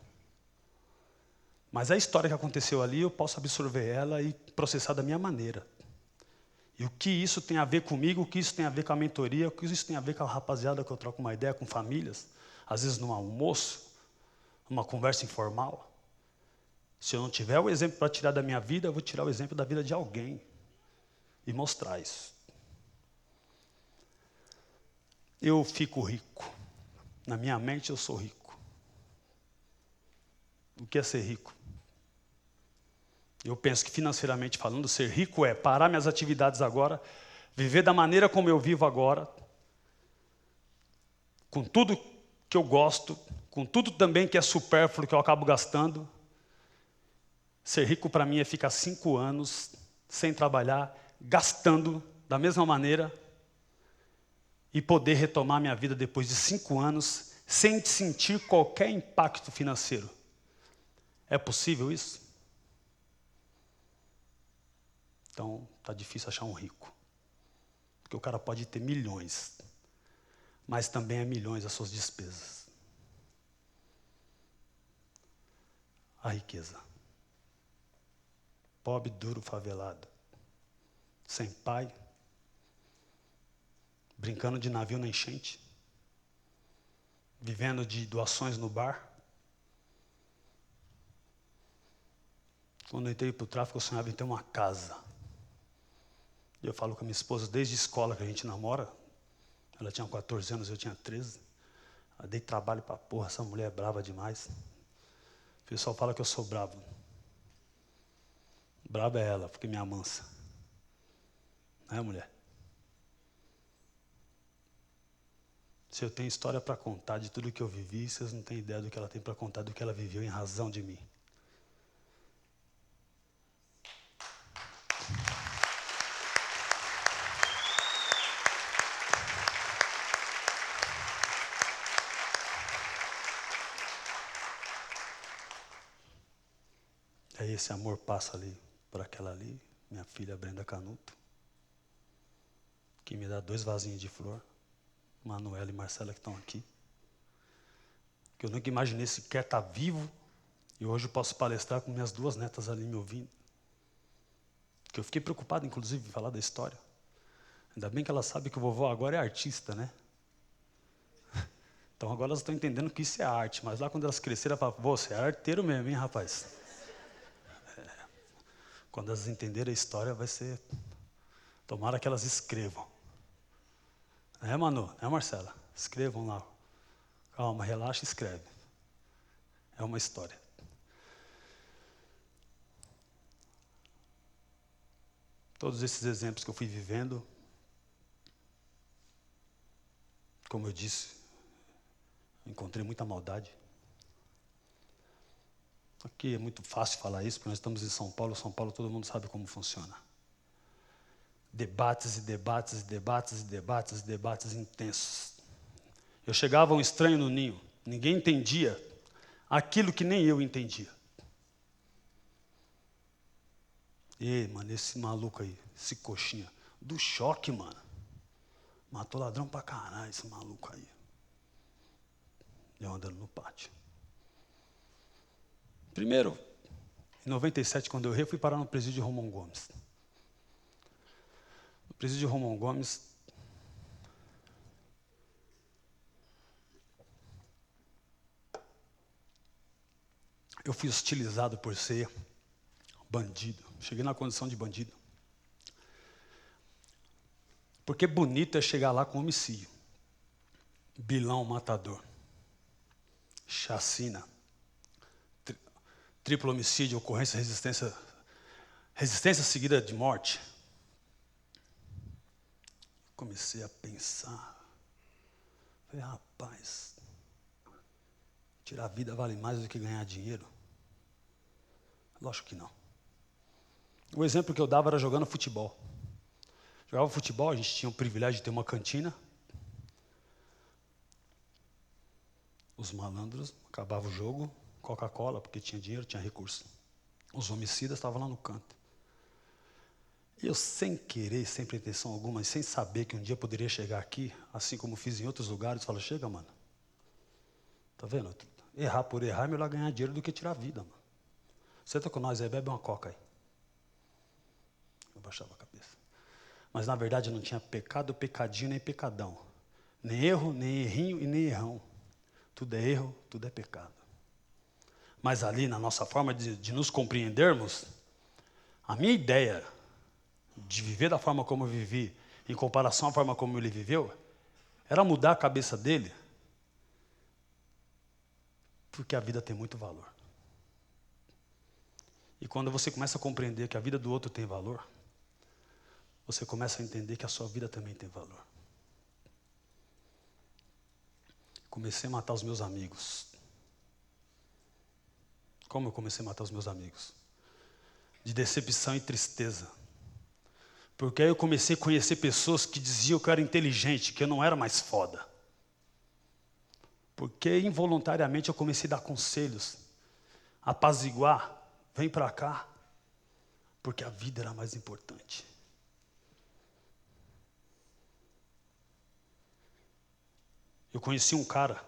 Mas a história que aconteceu ali, eu posso absorver ela e processar da minha maneira. E o que isso tem a ver comigo, o que isso tem a ver com a mentoria, o que isso tem a ver com a rapaziada que eu troco uma ideia com famílias, às vezes num almoço, numa conversa informal. Se eu não tiver o exemplo para tirar da minha vida, eu vou tirar o exemplo da vida de alguém e mostrar isso. Eu fico rico. Na minha mente eu sou rico. O que é ser rico? Eu penso que financeiramente falando, ser rico é parar minhas atividades agora, viver da maneira como eu vivo agora, com tudo que eu gosto, com tudo também que é supérfluo que eu acabo gastando. Ser rico para mim é ficar 5 anos sem trabalhar, gastando da mesma maneira e poder retomar minha vida depois de 5 anos sem sentir qualquer impacto financeiro. É possível isso? Então, está difícil achar um rico. Porque o cara pode ter milhões, mas também é milhões as suas despesas. A riqueza. Pobre, duro, favelado. Sem pai. Brincando de navio na enchente. Vivendo de doações no bar. Quando eu entrei para o tráfico, eu sonhava em ter uma casa. Eu falo com a minha esposa desde a escola que a gente namora. Ela tinha 14 anos, eu tinha 13. Eu dei trabalho para porra, essa mulher é brava demais. O pessoal fala que eu sou bravo. Brava é ela, porque me amansa. Não é, mulher? Se eu tenho história para contar de tudo que eu vivi, vocês não têm ideia do que ela tem para contar, do que ela viveu em razão de mim. Aí esse amor passa ali, por aquela ali, minha filha Brenda Canuto, que me dá 2 vasinhos de flor, Manuela e Marcela que estão aqui, que eu nunca imaginei sequer estar vivo, e hoje eu posso palestrar com minhas 2 netas ali me ouvindo. Que eu fiquei preocupado, inclusive, em falar da história. Ainda bem que elas sabem que o vovô agora é artista, né? Então agora elas estão entendendo que isso é arte, mas lá quando elas cresceram, elas falaram, você é arteiro mesmo, hein, rapaz? Quando elas entenderem a história, vai ser... Tomara que elas escrevam. É, Manu? É, Marcela? Escrevam lá. Calma, relaxa e escreve. É uma história. Todos esses exemplos que eu fui vivendo, como eu disse, Encontrei muita maldade. Aqui é muito fácil falar isso, porque nós estamos em São Paulo. São Paulo todo mundo sabe como funciona. Debates e debates e debates e debates e debates intensos. Eu chegava um estranho no ninho. Ninguém entendia aquilo que nem eu entendia. E, mano, esse maluco aí, esse coxinha, do choque, mano. Matou ladrão pra caralho, esse maluco aí. Eu andando no pátio. Primeiro, em 97, quando eu errei, fui parar no presídio de Romão Gomes. No presídio de Romão Gomes, eu fui hostilizado por ser bandido. Cheguei na condição de bandido. Porque bonito é chegar lá com homicídio. Bilão, matador. Chacina. Triplo homicídio, ocorrência, resistência seguida de morte. Comecei a pensar. Falei, rapaz, tirar a vida vale mais do que ganhar dinheiro? Lógico que não. O exemplo que eu dava era jogando futebol. Jogava futebol, a gente tinha o privilégio de ter uma cantina. Os malandros, acabava o jogo, Coca-Cola, porque tinha dinheiro, tinha recurso. Os homicidas estavam lá no canto. E eu, sem querer, sem pretensão alguma, e sem saber que um dia eu poderia chegar aqui, assim como fiz em outros lugares, falo, chega, mano. Tá vendo? Errar por errar é melhor ganhar dinheiro do que tirar a vida, mano. Senta com nós aí, bebe uma coca aí. Eu baixava a cabeça. Mas, na verdade, eu não tinha pecado, pecadinho, nem pecadão. Nem erro, nem errinho e nem errão. Tudo é erro, tudo é pecado. Mas ali, na nossa forma de nos compreendermos, a minha ideia de viver da forma como eu vivi, em comparação à forma como ele viveu, era mudar a cabeça dele, porque a vida tem muito valor. E quando você começa a compreender que a vida do outro tem valor, você começa a entender que a sua vida também tem valor. Comecei a matar os meus amigos. Como eu comecei a matar os meus amigos? De decepção e tristeza. Porque aí eu comecei a conhecer pessoas que diziam que eu era inteligente, que eu não era mais foda. Porque involuntariamente eu comecei a dar conselhos, apaziguar, vem pra cá, porque a vida era mais importante. Eu conheci um cara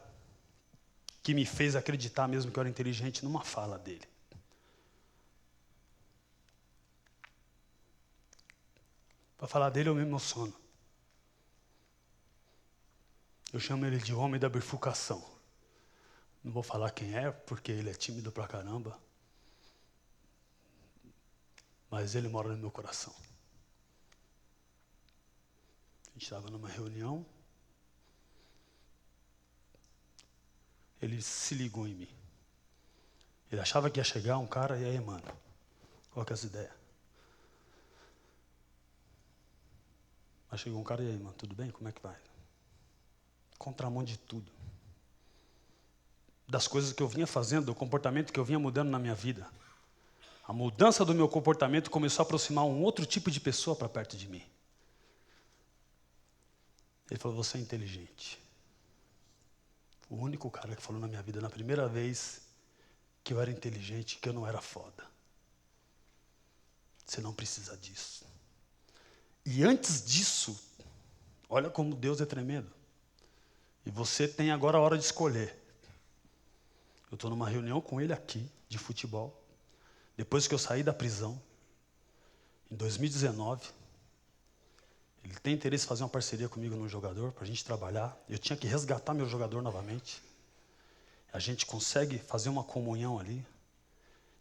que me fez acreditar mesmo que eu era inteligente numa fala dele. Para falar dele eu me emociono. Eu chamo ele de homem da bifurcação. Não vou falar quem é, porque ele é tímido pra caramba. Mas ele mora no meu coração. A gente estava numa reunião. Ele se ligou em mim. Ele achava que ia chegar um cara, e aí, mano, qual que é essa ideia? Mas chegou um cara, e aí, mano, tudo bem? Como é que vai? Contramão de tudo. Das coisas que eu vinha fazendo, do comportamento que eu vinha mudando na minha vida. A mudança do meu comportamento começou a aproximar um outro tipo de pessoa para perto de mim. Ele falou, você é inteligente. O único cara que falou na minha vida, na primeira vez, que eu era inteligente, que eu não era foda. Você não precisa disso. E antes disso, olha como Deus é tremendo. E você tem agora a hora de escolher. Eu estou numa reunião com ele aqui, de futebol, depois que eu saí da prisão, em 2019. Ele tem interesse em fazer uma parceria comigo no jogador, para a gente trabalhar. Eu tinha que resgatar meu jogador novamente. A gente consegue fazer uma comunhão ali.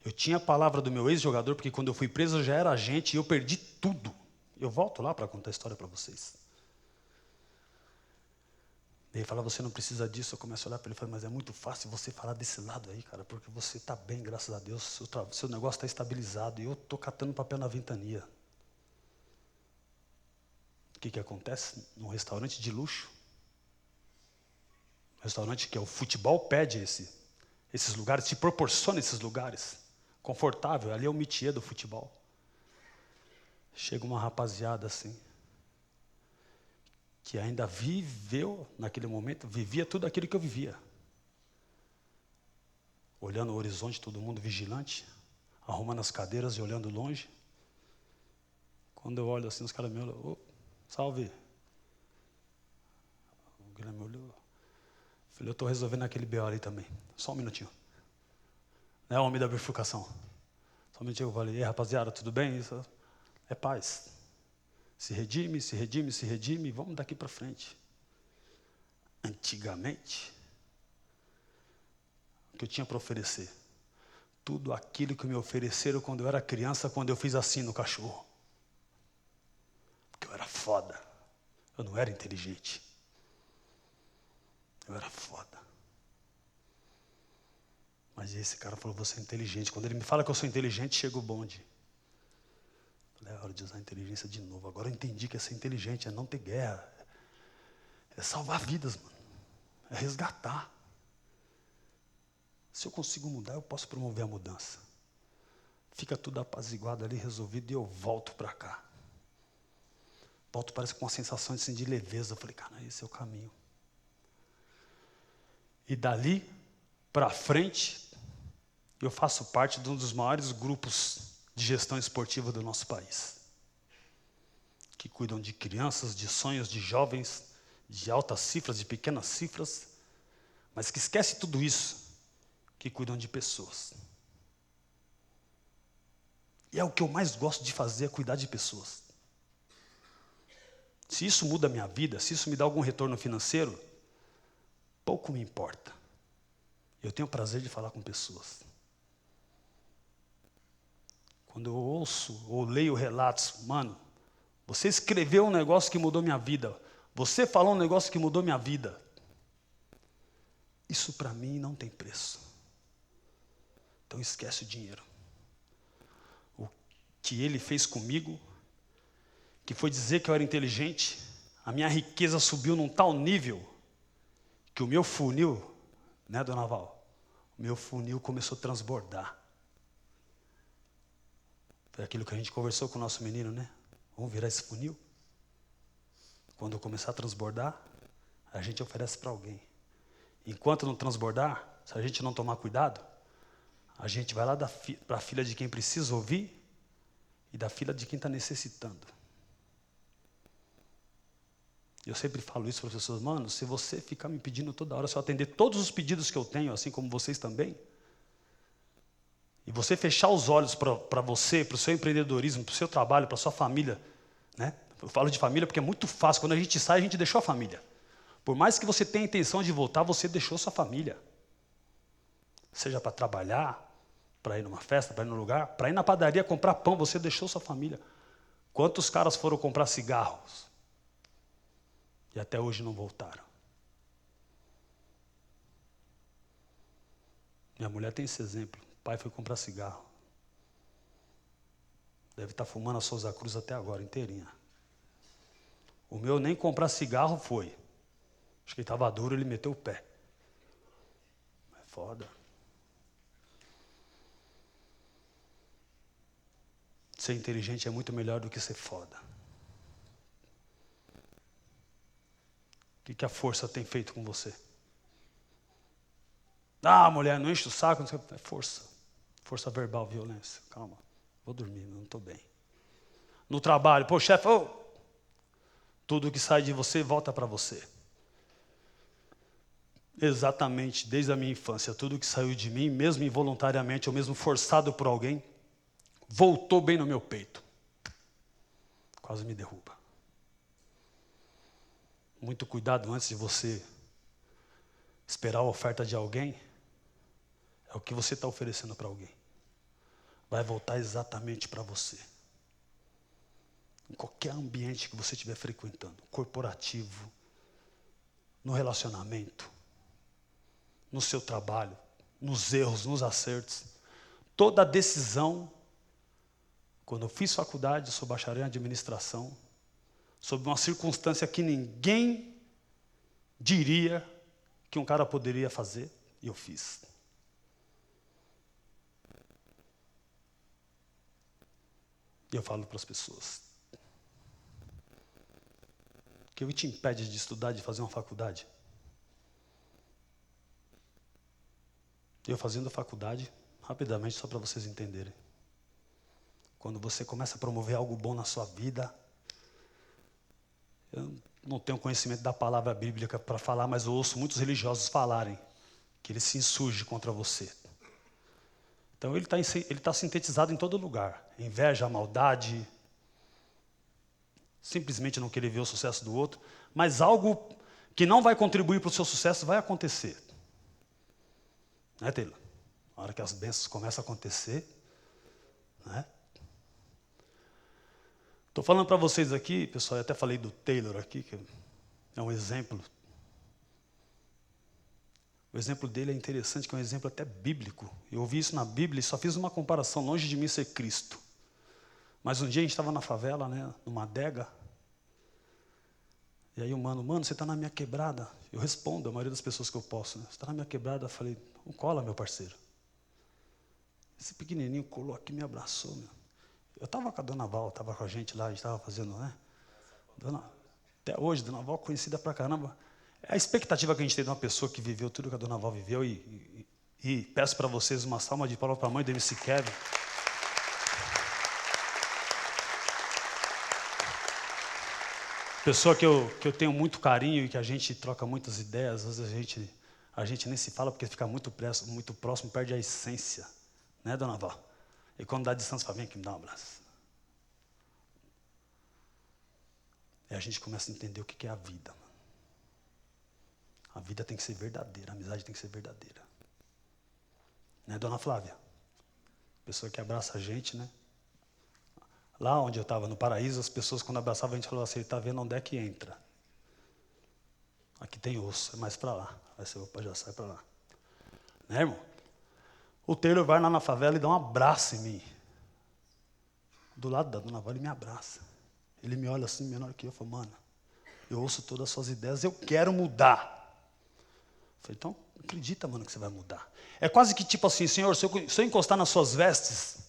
Eu tinha a palavra do meu ex-jogador, porque quando eu fui preso eu já era agente e eu perdi tudo. Eu volto lá para contar a história para vocês. Ele fala, você não precisa disso. Eu começo a olhar para ele e falo, mas é muito fácil você falar desse lado aí, cara, porque você está bem, graças a Deus. Seu negócio está estabilizado e eu estou catando papel na ventania. O que acontece num restaurante de luxo? Um restaurante que o futebol pede esses lugares, te proporciona esses lugares. Confortável, ali é o métier do futebol. Chega uma rapaziada assim, que ainda viveu, naquele momento, vivia tudo aquilo que eu vivia. Olhando o horizonte, todo mundo vigilante, arrumando as cadeiras e olhando longe. Quando eu olho assim, os caras me olham, oh, salve. O Guilherme olhou. Falei, eu estou resolvendo aquele BO ali também. Só um minutinho. Não é o homem da bifurcação. Só um minutinho, eu falei, ei, rapaziada, tudo bem? Isso é paz. Se redime, se redime, se redime, vamos daqui para frente. Antigamente, o que eu tinha para oferecer? Tudo aquilo que me ofereceram quando eu era criança, quando eu fiz assim no cachorro. Porque eu era foda. Eu não era inteligente. Eu era foda. Mas esse cara falou, você é inteligente. Quando ele me fala que eu sou inteligente, chega o bonde. Falei, é hora de usar a inteligência de novo. Agora eu entendi que é ser inteligente, é não ter guerra. É salvar vidas, mano. É resgatar. Se eu consigo mudar, eu posso promover a mudança. Fica tudo apaziguado ali, resolvido, e eu volto para cá. Volto, parece com uma sensação assim, de leveza. Eu falei, cara, esse é o caminho. E dali para frente, eu faço parte de um dos maiores grupos de gestão esportiva do nosso país. Que cuidam de crianças, de sonhos, de jovens, de altas cifras, de pequenas cifras, mas que esquece tudo isso, que cuidam de pessoas. E é o que eu mais gosto de fazer, é cuidar de pessoas. Se isso muda a minha vida, se isso me dá algum retorno financeiro, pouco me importa. Eu tenho o prazer de falar com pessoas. Quando eu ouço ou leio relatos, mano, você escreveu um negócio que mudou minha vida. Você falou um negócio que mudou minha vida. Isso para mim não tem preço. Então esquece o dinheiro. O que ele fez comigo, que foi dizer que eu era inteligente, a minha riqueza subiu num tal nível que o meu funil, né, dona Val? O meu funil começou a transbordar. Foi aquilo que a gente conversou com o nosso menino, né? Vamos virar esse funil? Quando eu começar a transbordar, a gente oferece para alguém. Enquanto não transbordar, se a gente não tomar cuidado, a gente vai lá para a fila de quem precisa ouvir e da fila de quem está necessitando. Eu sempre falo isso para as pessoas, mano, se você ficar me pedindo toda hora, se eu atender todos os pedidos que eu tenho, assim como vocês também, e você fechar os olhos para você, para o seu empreendedorismo, para o seu trabalho, para a sua família, né? Eu falo de família porque é muito fácil, quando a gente sai, a gente deixou a família. Por mais que você tenha a intenção de voltar, você deixou sua família. Seja para trabalhar, para ir numa festa, para ir num lugar, para ir na padaria comprar pão, você deixou sua família. Quantos caras foram comprar cigarros? E até hoje não voltaram. Minha mulher tem esse exemplo. O pai foi comprar cigarro. Deve estar fumando a Souza Cruz até agora, inteirinha. O meu nem comprar cigarro foi. Acho que ele estava duro, ele meteu o pé. É foda. Ser inteligente é muito melhor do que ser foda. O que a força tem feito com você? Ah, mulher, não enche o saco. Não sei. É força. Força verbal, violência. Calma. Vou dormir, não estou bem. No trabalho, pô, chefe, tudo que sai de você volta para você. Exatamente, desde a minha infância, tudo que saiu de mim, mesmo involuntariamente ou mesmo forçado por alguém, voltou bem no meu peito. Quase me derruba. Muito cuidado antes de você esperar a oferta de alguém. É o que você está oferecendo para alguém. Vai voltar exatamente para você. Em qualquer ambiente que você estiver frequentando, corporativo, no relacionamento, no seu trabalho, nos erros, nos acertos. Toda decisão, quando eu fiz faculdade, sou bacharel em administração, sob uma circunstância que ninguém diria que um cara poderia fazer, e eu fiz. E eu falo para as pessoas: que te impede de estudar, de fazer uma faculdade? Eu fazendo faculdade, rapidamente, só para vocês entenderem. Quando você começa a promover algo bom na sua vida, eu não tenho conhecimento da palavra bíblica para falar, mas eu ouço muitos religiosos falarem que ele se insurge contra você. Então ele está sintetizado em todo lugar. Inveja, maldade, simplesmente não querer ver o sucesso do outro, mas algo que não vai contribuir para o seu sucesso vai acontecer. Né, Taylor? Na hora que as bênçãos começam a acontecer, né? Estou falando para vocês aqui, pessoal, eu até falei do Taylor aqui, que é um exemplo. O exemplo dele é interessante, que é um exemplo até bíblico. Eu ouvi isso na Bíblia e só fiz uma comparação, longe de mim ser Cristo. Mas um dia a gente estava na favela, né, numa adega, e aí o mano, você está na minha quebrada? Eu respondo, a maioria das pessoas que eu posso, né? Você está na minha quebrada? Eu falei, não cola, meu parceiro. Esse pequenininho colou aqui e me abraçou, meu. Eu estava com a Dona Val, estava com a gente lá, a gente estava fazendo, né? Até hoje, Dona Val conhecida pra caramba. É a expectativa que a gente tem de uma pessoa que viveu tudo que a Dona Val viveu e peço para vocês uma salva de palmas para a mãe do MC Kevin. Pessoa que eu tenho muito carinho e que a gente troca muitas ideias, às vezes a gente nem se fala porque fica muito próximo, perde a essência, né, Dona Val? E quando dá distância, fala, vem aqui, me dá um abraço. E a gente começa a entender o que é a vida, mano. A vida tem que ser verdadeira, a amizade tem que ser verdadeira. Né, Dona Flávia? Pessoa que abraça a gente, né? Lá onde eu estava, no Paraíso, as pessoas quando abraçavam a gente falavam assim, está vendo onde é que entra? Aqui tem osso, é mais para lá. Aí você, opa, já sai para lá. Né, irmão? O Taylor vai lá na favela e dá um abraço em mim. Do lado da Dona Val, ele me abraça. Ele me olha assim, menor que eu, falo, mano, eu ouço todas as suas ideias, eu quero mudar. Eu falei, então, acredita, mano, que você vai mudar. É quase que tipo assim, Senhor, se eu encostar nas suas vestes,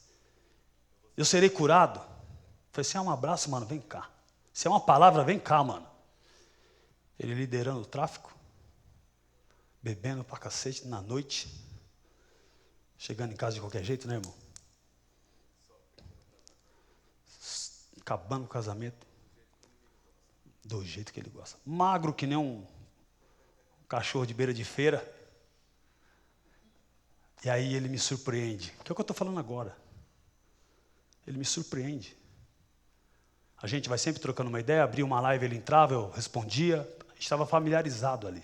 eu serei curado. Eu falei, se é um abraço, mano, vem cá. Se é uma palavra, vem cá, mano. Ele liderando o tráfico, bebendo pra cacete na noite, chegando em casa de qualquer jeito, né, irmão? Acabando o casamento do jeito que ele gosta. Magro que nem um cachorro de beira de feira. E aí ele me surpreende. Que é o que eu estou falando agora. Ele me surpreende. A gente vai sempre trocando uma ideia, abria uma live, ele entrava, eu respondia. A gente estava familiarizado ali.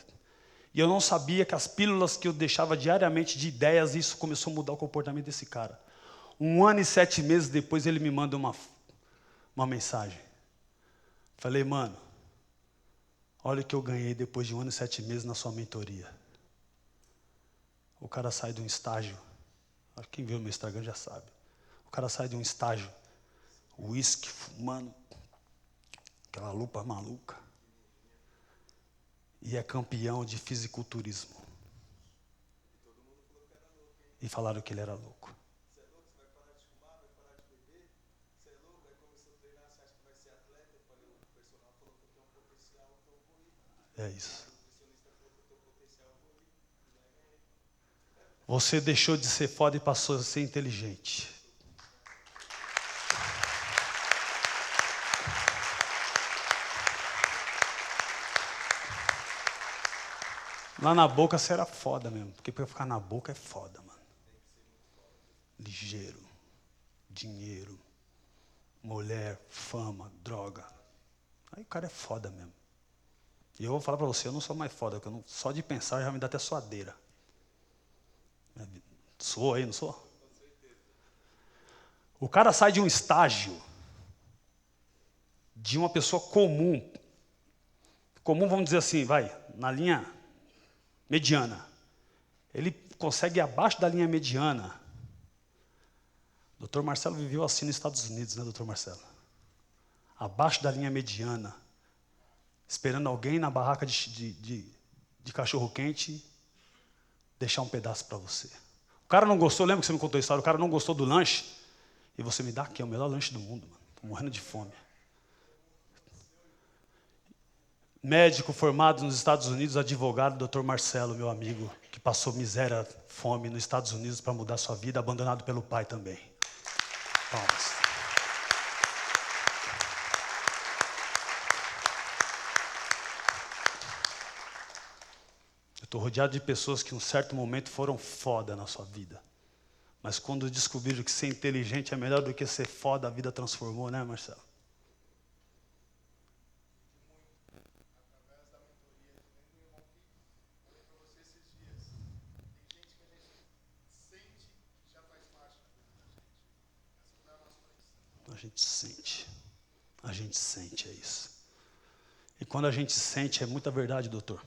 E eu não sabia que as pílulas que eu deixava diariamente de ideias, isso começou a mudar o comportamento desse cara. 1 ano e 7 meses depois ele me manda uma mensagem. Falei, mano, olha o que eu ganhei depois de 1 ano e 7 meses na sua mentoria. O cara sai de um estágio, quem viu no meu Instagram já sabe. O cara sai de um estágio, uísque, fumando, aquela lupa maluca, e é campeão de fisiculturismo. E falaram que ele era louco. É isso. Você deixou de ser foda e passou a ser inteligente. Lá na boca você era foda mesmo. Porque para ficar na boca é foda, mano. Ligeiro, dinheiro, mulher, fama, droga. Aí o cara é foda mesmo. E eu vou falar para você, eu não sou mais foda, porque só de pensar já me dá até suadeira. Sou aí, não sou? O cara sai de um estágio de uma pessoa comum, vamos dizer assim, vai, na linha mediana. Ele consegue ir abaixo da linha mediana. Dr. Marcelo viveu assim nos Estados Unidos, né, Dr. Marcelo? Abaixo da linha mediana. Esperando alguém na barraca de de cachorro-quente, deixar um pedaço para você. O cara não gostou, lembra que você me contou a história? O cara não gostou do lanche, e você me dá aqui, é o melhor lanche do mundo, mano. Estou morrendo de fome. Médico formado nos Estados Unidos, advogado, Dr. Marcelo, meu amigo, que passou miséria, fome nos Estados Unidos para mudar sua vida, abandonado pelo pai também. Palmas. Eu estou rodeado de pessoas que em um certo momento foram foda na sua vida. Mas quando descobriram que ser inteligente é melhor do que ser foda, a vida transformou, né, Marcelo? A gente sente, é isso. E quando a gente sente, é muita verdade, doutor.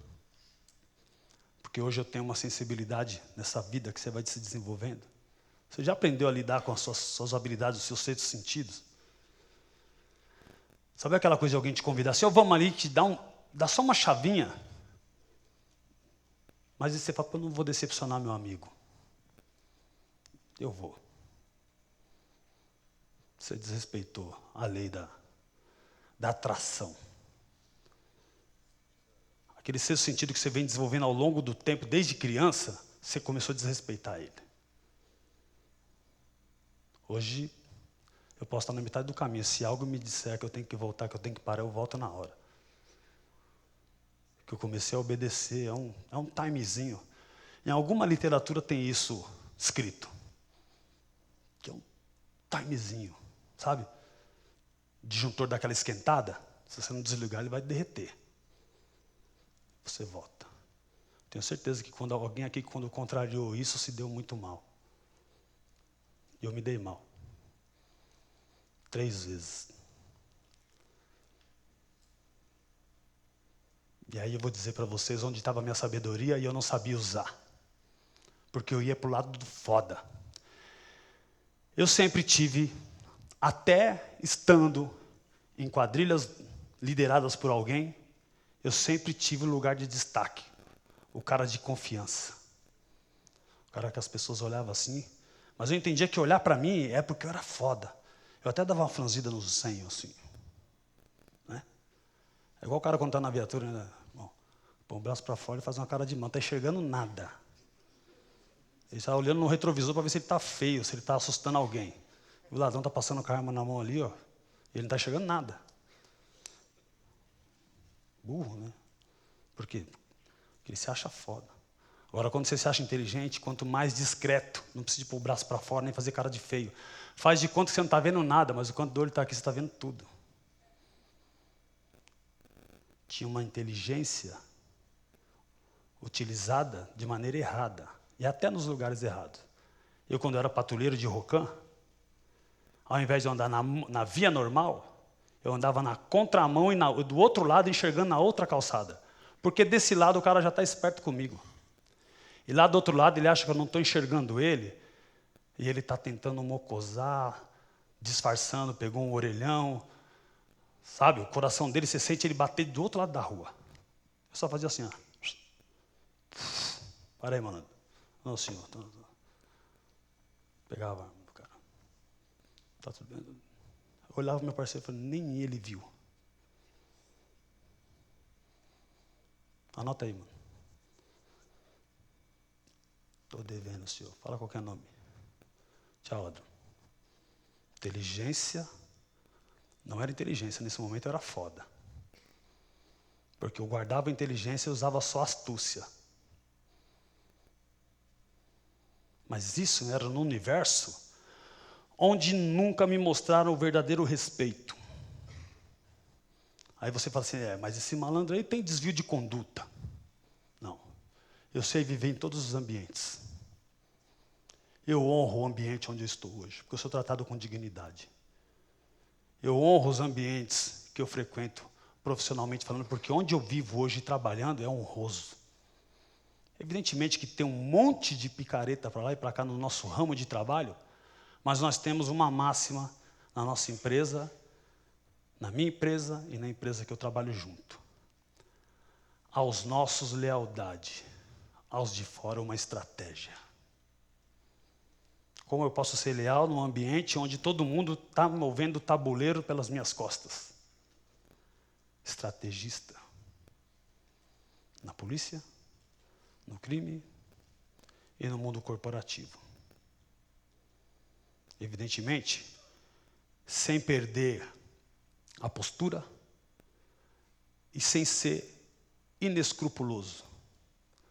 Porque hoje eu tenho uma sensibilidade nessa vida que você vai se desenvolvendo. Você já aprendeu a lidar com as suas habilidades, os seus sextos sentidos? Sabe aquela coisa de alguém te convidar assim, vamos ali, te dá só uma chavinha. Mas aí você fala, eu não vou decepcionar meu amigo. Eu vou. Você desrespeitou a lei da atração. Aquele sexto sentido que você vem desenvolvendo ao longo do tempo, desde criança, você começou a desrespeitar ele. Hoje, eu posso estar na metade do caminho. Se algo me disser que eu tenho que voltar, que eu tenho que parar, eu volto na hora. Que eu comecei a obedecer, é um timezinho. Em alguma literatura tem isso escrito. Que é um timezinho, sabe? Disjuntor daquela esquentada, se você não desligar, ele vai derreter. Você volta. Tenho certeza que quando alguém aqui, quando contrariou isso, se deu muito mal. E eu me dei mal. 3 vezes. E aí eu vou dizer para vocês onde estava a minha sabedoria e eu não sabia usar. Porque eu ia para o lado do foda. Eu sempre tive, até estando em quadrilhas lideradas por alguém, eu sempre tive um lugar de destaque. O cara de confiança. O cara que as pessoas olhavam assim. Mas eu entendia que olhar para mim é porque eu era foda. Eu até dava uma franzida no senho, assim. Né? É igual o cara quando está na viatura, né? Bom, põe o braço para fora e faz uma cara de mal. Não está enxergando nada. Ele está olhando no retrovisor para ver se ele está feio, se ele está assustando alguém. O ladrão está passando com a arma na mão ali, ó. E ele não está enxergando nada. Burro, né? Por quê? Porque ele se acha foda. Agora, quando você se acha inteligente, quanto mais discreto, não precisa pôr o braço para fora, nem fazer cara de feio. Faz de conta que você não está vendo nada, mas o canto do olho está aqui, você está vendo tudo. Tinha uma inteligência utilizada de maneira errada, e até nos lugares errados. Eu, quando era patrulheiro de Rocan, ao invés de andar na via normal, eu andava na contramão e do outro lado, enxergando na outra calçada. Porque desse lado o cara já está esperto comigo. E lá do outro lado ele acha que eu não estou enxergando ele, e ele está tentando mocosar, disfarçando, pegou um orelhão, sabe? O coração dele, você sente ele bater do outro lado da rua. Eu só fazia assim, ó. Para aí, mano. Não, senhor. Pegava a arma do cara. Tá tudo bem? Eu olhava pro meu parceiro e falei, nem ele viu. Anota aí, mano. Estou devendo, senhor. Fala qualquer nome. Tchau, Adro. Inteligência. Não era inteligência. Nesse momento eu era foda. Porque eu guardava a inteligência e usava só astúcia. Mas isso era no universo onde nunca me mostraram o verdadeiro respeito. Aí você fala assim, mas esse malandro aí tem desvio de conduta. Não. Eu sei viver em todos os ambientes. Eu honro o ambiente onde eu estou hoje, porque eu sou tratado com dignidade. Eu honro os ambientes que eu frequento profissionalmente falando, porque onde eu vivo hoje trabalhando é honroso. Evidentemente que tem um monte de picareta para lá e para cá no nosso ramo de trabalho, mas nós temos uma máxima na nossa empresa, na minha empresa e na empresa que eu trabalho junto. aos nossos lealdade, aos de fora uma estratégia. Como eu posso ser leal num ambiente onde todo mundo está movendo o tabuleiro pelas minhas costas? Estrategista. Na polícia, no crime e no mundo corporativo. Evidentemente, sem perder a postura e sem ser inescrupuloso.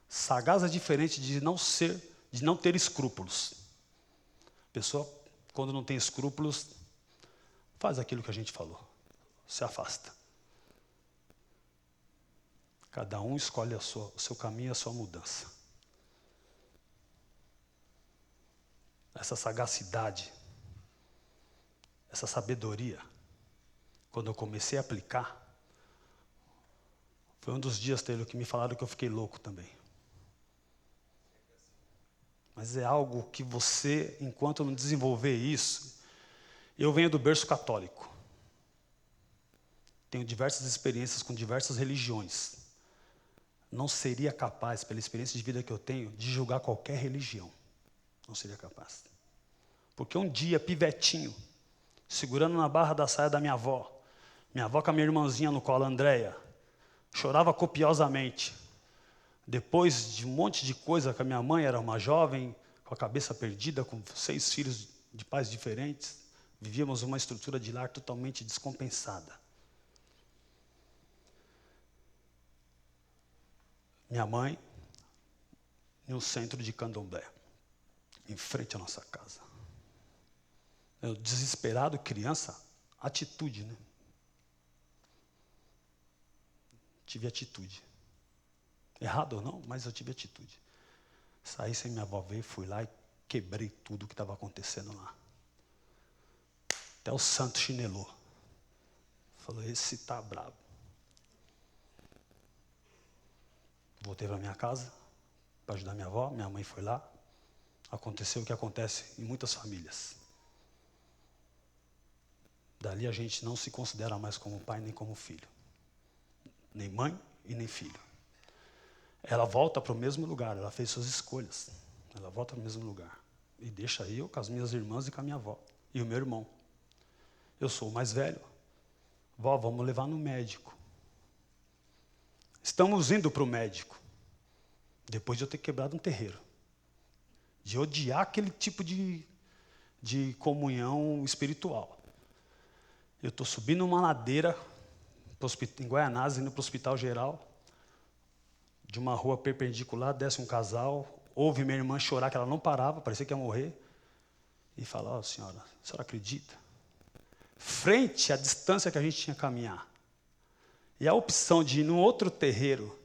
Sagaz é diferente de não ter escrúpulos. A pessoa, quando não tem escrúpulos, faz aquilo que a gente falou, se afasta. Cada um escolhe o seu caminho, a sua mudança. Essa sagacidade, essa sabedoria, quando eu comecei a aplicar, foi um dos dias, Taylor, que me falaram que eu fiquei louco também. Mas é algo que você, enquanto não desenvolver isso, eu venho do berço católico. Tenho diversas experiências com diversas religiões. Não seria capaz, pela experiência de vida que eu tenho, de julgar qualquer religião. Não seria capaz. Porque um dia, pivetinho, segurando na barra da saia da minha avó com a minha irmãzinha no colo, Andréia, chorava copiosamente. Depois de um monte de coisa, que a minha mãe era uma jovem, com a cabeça perdida, com 6 filhos de pais diferentes, vivíamos uma estrutura de lar totalmente descompensada. Minha mãe, em um centro de candomblé, em frente à nossa casa. Eu, desesperado, criança, atitude, né? Tive atitude. Errado ou não, mas eu tive atitude. Saí sem minha avó ver, fui lá e quebrei tudo o que estava acontecendo lá. Até o santo chinelou. Falou, esse tá bravo. Voltei para minha casa para ajudar minha avó, minha mãe foi lá. Aconteceu o que acontece em muitas famílias. Dali a gente não se considera mais como pai nem como filho. Nem mãe e nem filho. Ela volta para o mesmo lugar, ela fez suas escolhas. Ela volta para o mesmo lugar. E deixa eu com as minhas irmãs e com a minha avó. E o meu irmão. Eu sou o mais velho. Vó, vamos levar no médico. Estamos indo para o médico. Depois de eu ter quebrado um terreiro. De odiar aquele tipo de comunhão espiritual. Eu estou subindo uma ladeira em Guaianazes, indo para o Hospital Geral. De uma rua perpendicular, desce um casal, ouve minha irmã chorar, que ela não parava, parecia que ia morrer. E fala, ó, senhora, a senhora acredita? Frente à distância que a gente tinha que caminhar. E a opção de ir num outro terreiro,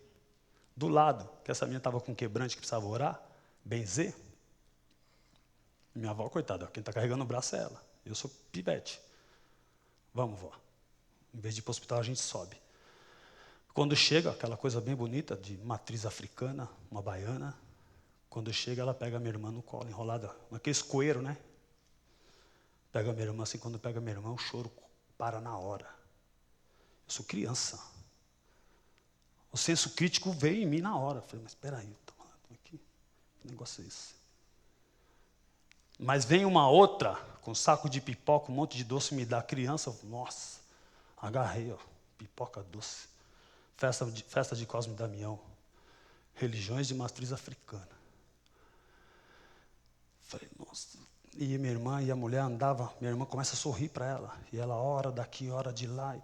do lado, que essa menina estava com quebrante, que precisava orar, benzer. Minha avó, coitada, quem está carregando o braço é ela. Eu sou pivete. Vamos, vó. Em vez de ir para o hospital, a gente sobe. Quando chega, aquela coisa bem bonita, de matriz africana, uma baiana, quando chega, ela pega a minha irmã no colo, enrolada, naquele coeiro, né? Pega a minha irmã assim, quando pega a minha irmã, o choro para na hora. Eu sou criança. O senso crítico veio em mim na hora. Eu falei, mas espera aí, aqui, que negócio é esse? Mas vem uma outra, com um saco de pipoca, um monte de doce, me dá. Criança, nossa, agarrei, ó, pipoca doce. Festa de Cosme e Damião. Religiões de matriz africana. Falei, nossa. E minha irmã e a mulher andava, minha irmã começa a sorrir para ela. E ela ora daqui, ora de lá.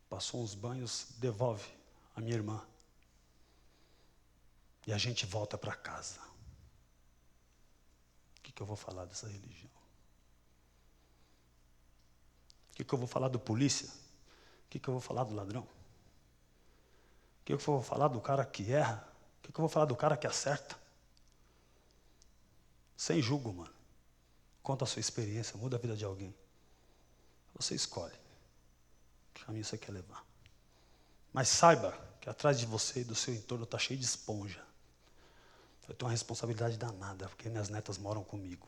Passou uns banhos, devolve a minha irmã. E a gente volta para casa. O que eu vou falar dessa religião? O que eu vou falar do polícia? O que eu vou falar do ladrão? O que eu vou falar do cara que erra? O que eu vou falar do cara que acerta? Sem julgo, mano. Conta a sua experiência, muda a vida de alguém. Você escolhe que caminho você quer levar. Mas saiba que atrás de você e do seu entorno está cheio de esponja. Eu tenho uma responsabilidade danada, porque minhas netas moram comigo.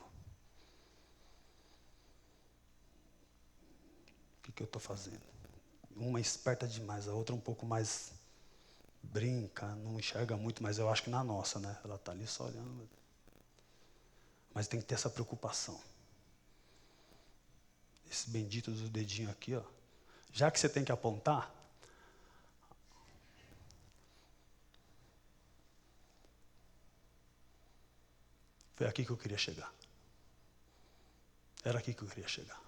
O que eu estou fazendo? uma é esperta demais, a outra um pouco mais brinca, não enxerga muito, mas eu acho que na nossa, né? Ela está ali só olhando. Mas tem que ter essa preocupação. Esse bendito do dedinho aqui, ó. Já que você tem que apontar, foi aqui que eu queria chegar. Era aqui que eu queria chegar.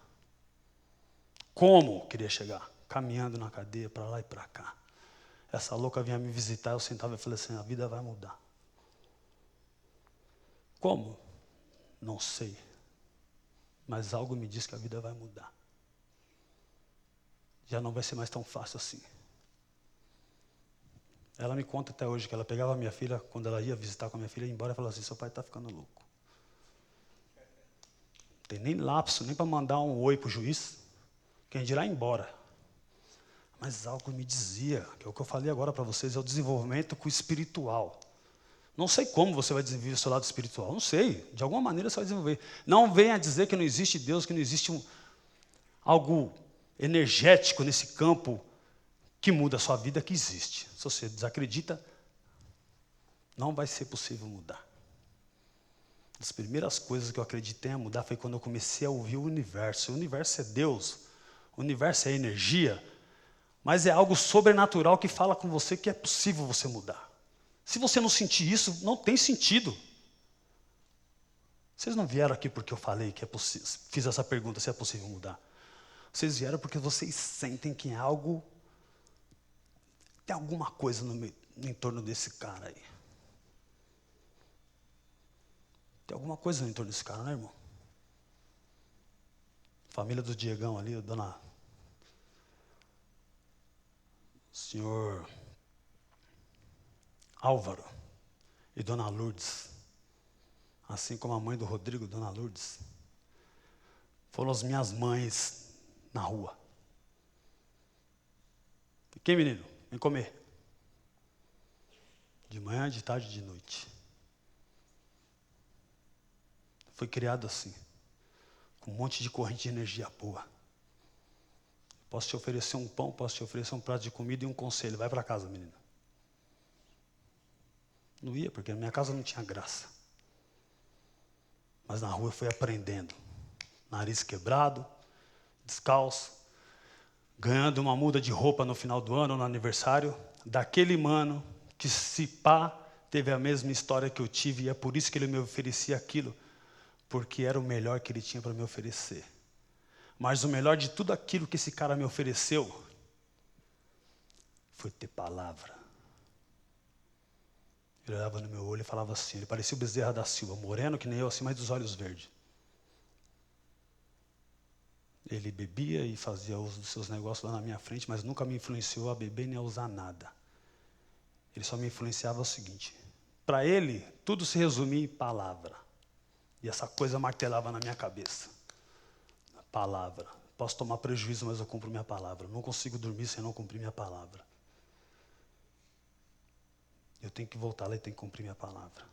Como eu queria chegar? Caminhando na cadeia, para lá e para cá. Essa louca vinha me visitar, eu sentava e falei assim, a vida vai mudar. Como? Não sei. Mas algo me diz que a vida vai mudar. Já não vai ser mais tão fácil assim. Ela me conta até hoje que ela pegava a minha filha, quando ela ia visitar com a minha filha, ia embora e falava assim, seu pai está ficando louco. Não tem nem lapso, nem para mandar um oi para o juiz, quem dirá ir embora. Mas algo me dizia, que é o que eu falei agora para vocês, é o desenvolvimento com o espiritual. Não sei como você vai desenvolver o seu lado espiritual, não sei, de alguma maneira você vai desenvolver. Não venha dizer que não existe Deus, que não existe algo energético nesse campo que muda a sua vida, que existe. Se você desacredita, não vai ser possível mudar. As primeiras coisas que eu acreditei em mudar foi quando eu comecei a ouvir o universo. O universo é Deus, o universo é energia, mas é algo sobrenatural que fala com você que é possível você mudar. Se você não sentir isso, não tem sentido. Vocês não vieram aqui porque eu falei que é possível, fiz essa pergunta, se é possível mudar. Vocês vieram porque vocês sentem que é algo, tem alguma coisa no entorno desse cara aí. Tem alguma coisa no entorno desse cara, né, irmão? Família do Diegão ali, dona... Senhor Álvaro e dona Lourdes, assim como a mãe do Rodrigo, dona Lourdes, foram as minhas mães na rua. E quem, menino? Vem comer. De manhã, de tarde, de noite. Foi criado assim, com um monte de corrente de energia boa. Posso te oferecer um pão, posso te oferecer um prato de comida e um conselho. Vai para casa, menina. Não ia, porque na minha casa não tinha graça. Mas na rua eu fui aprendendo. Nariz quebrado, descalço, ganhando uma muda de roupa no final do ano, no aniversário, daquele mano que, se pá, teve a mesma história que eu tive, e é por isso que ele me oferecia aquilo, porque era o melhor que ele tinha para me oferecer. Mas o melhor de tudo aquilo que esse cara me ofereceu foi ter palavra. Ele olhava no meu olho e falava assim, ele parecia o Bezerra da Silva, moreno que nem eu, assim, mas dos olhos verdes. Ele bebia e fazia uso dos seus negócios lá na minha frente, mas nunca me influenciou a beber nem a usar nada. Ele só me influenciava o seguinte, para ele, tudo se resumia em palavra. E essa coisa martelava na minha cabeça. Palavra. Posso tomar prejuízo, mas eu cumpro minha palavra. Não consigo dormir sem não cumprir minha palavra. Eu tenho que voltar lá e tenho que cumprir minha palavra.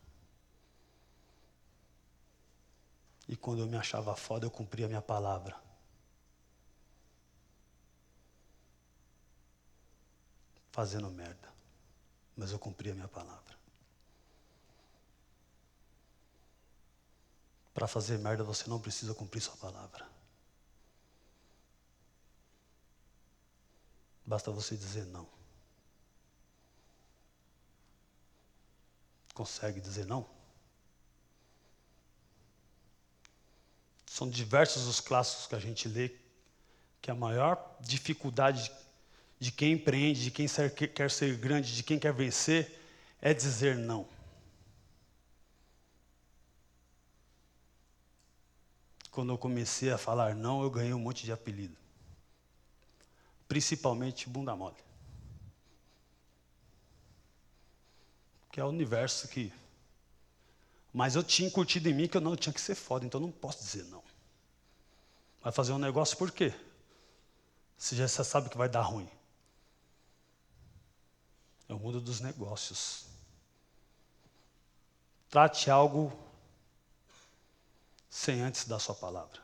E quando eu me achava foda, eu cumpria a minha palavra. Fazendo merda. Mas eu cumpria a minha palavra. Para fazer merda, você não precisa cumprir sua palavra. Basta você dizer não. Consegue dizer não? São diversos os clássicos que a gente lê, que a maior dificuldade de quem empreende, de quem quer ser grande, de quem quer vencer, é dizer não. Quando eu comecei a falar não, eu ganhei um monte de apelido. Principalmente bunda mole. Que é o universo que... Mas eu tinha curtido em mim que eu tinha que ser foda, então eu não posso dizer não. Vai fazer um negócio por quê? Você já sabe que vai dar ruim. É o mundo dos negócios. Trate algo sem antes dar sua palavra.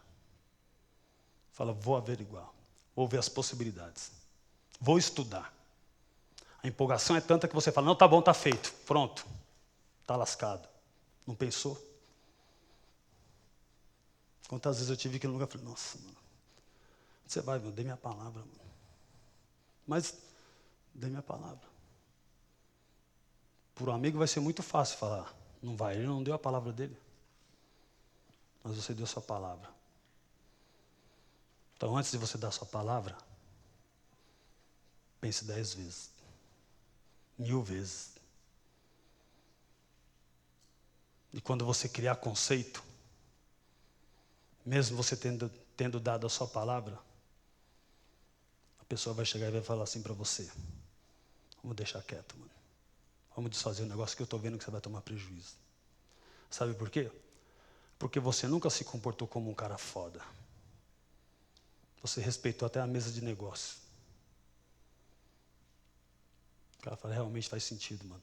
Fala, vou averiguar. Vou ver as possibilidades. Vou estudar. A empolgação é tanta que você fala, não, tá bom, tá feito, pronto. Tá lascado. Não pensou? Quantas vezes eu tive que ir no lugar e falei, nossa, mano, você vai, meu, dê minha palavra, mano. Mas, dê minha palavra. Por um amigo vai ser muito fácil falar, não vai, ele não deu a palavra dele. Mas você deu a sua palavra. Então, antes de você dar a sua palavra, pense 10 vezes. 1000 vezes. E quando você criar conceito, mesmo você tendo dado a sua palavra, a pessoa vai chegar e vai falar assim para você, vamos deixar quieto, mano. Vamos desfazer um negócio que eu estou vendo que você vai tomar prejuízo. Sabe por quê? Porque você nunca se comportou como um cara foda. Você respeitou até a mesa de negócio. O cara fala, realmente faz sentido, mano.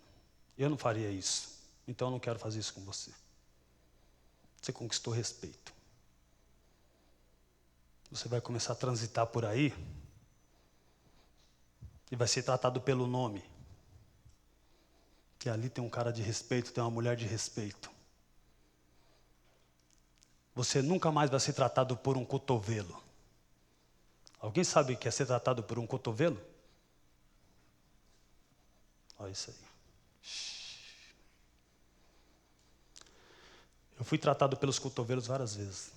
Eu não faria isso. Então eu não quero fazer isso com você. Você conquistou respeito. Você vai começar a transitar por aí e vai ser tratado pelo nome. Que ali tem um cara de respeito, tem uma mulher de respeito. Você nunca mais vai ser tratado por um cotovelo. Alguém sabe o que é ser tratado por um cotovelo? Olha isso aí. Eu fui tratado pelos cotovelos várias vezes.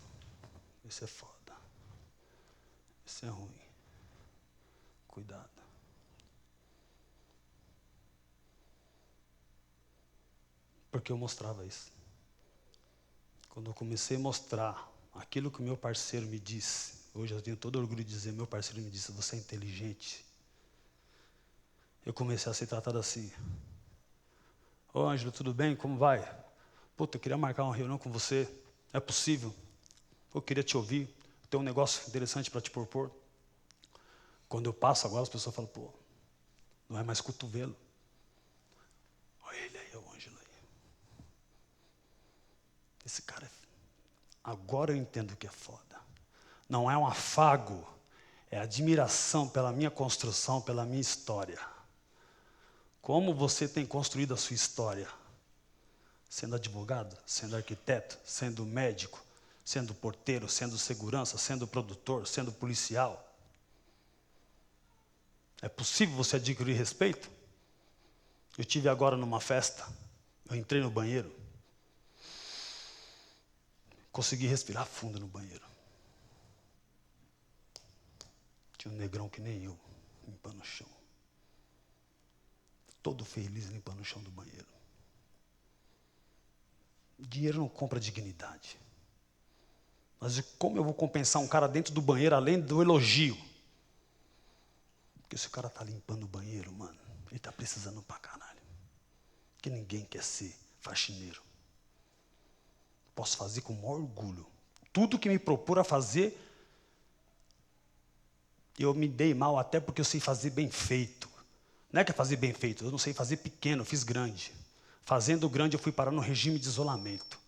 Isso é foda. Isso é ruim. Cuidado. Porque eu mostrava isso. Quando eu comecei a mostrar aquilo que o meu parceiro me disse, hoje eu tenho todo orgulho de dizer, meu parceiro me disse, você é inteligente. Eu comecei a ser tratado assim. Ô Ângelo, tudo bem? Como vai? Puta, eu queria marcar uma reunião com você. É possível? Eu queria te ouvir. Tem um negócio interessante para te propor. Quando eu passo agora, as pessoas falam, pô, não é mais cotovelo. Olha ele aí, o Ângelo aí. Esse cara é... Agora eu entendo o que é foda. Não é um afago, é admiração pela minha construção, pela minha história. Como você tem construído a sua história? Sendo advogado, sendo arquiteto, sendo médico, sendo porteiro, sendo segurança, sendo produtor, sendo policial. É possível você adquirir respeito? Eu tive agora numa festa, eu entrei no banheiro, consegui respirar fundo no banheiro. Tinha um negrão que nem eu, limpando o chão. Todo feliz limpando o chão do banheiro. Dinheiro não compra dignidade. Mas como eu vou compensar um cara dentro do banheiro, além do elogio? Porque se o cara está limpando o banheiro, mano, ele está precisando pra caralho. Porque ninguém quer ser faxineiro. Posso fazer com o maior orgulho. Tudo que me propor a fazer, eu me dei mal até porque eu sei fazer bem feito. Não é que é fazer bem feito, eu não sei fazer pequeno, eu fiz grande. Fazendo grande, eu fui parar no regime de isolamento.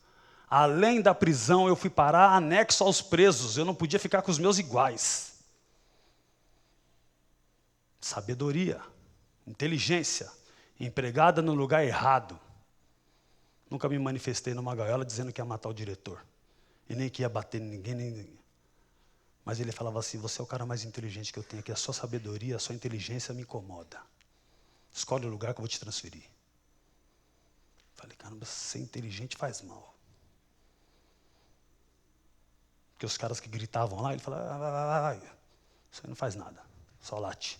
Além da prisão, eu fui parar anexo aos presos. Eu não podia ficar com os meus iguais. Sabedoria, inteligência, empregada no lugar errado. Nunca me manifestei numa gaiola dizendo que ia matar o diretor. E nem que ia bater em ninguém. Mas ele falava assim, você é o cara mais inteligente que eu tenho aqui. A sua sabedoria, a sua inteligência me incomoda. Escolhe o lugar que eu vou te transferir. Falei, caramba, ser inteligente faz mal. Porque os caras que gritavam lá, ele falava, vai. Isso aí não faz nada, só late.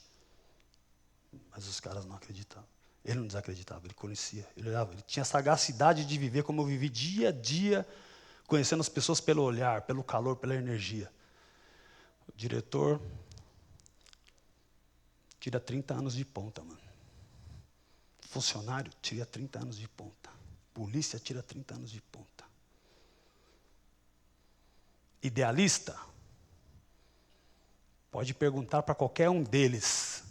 Mas os caras não acreditavam. Ele não desacreditava, ele conhecia, ele olhava, ele tinha sagacidade de viver como eu vivi dia a dia, conhecendo as pessoas pelo olhar, pelo calor, pela energia. O diretor tira 30 anos de ponta, mano. Funcionário tira 30 anos de ponta. Polícia tira 30 anos de ponta. Idealista, pode perguntar para qualquer um deles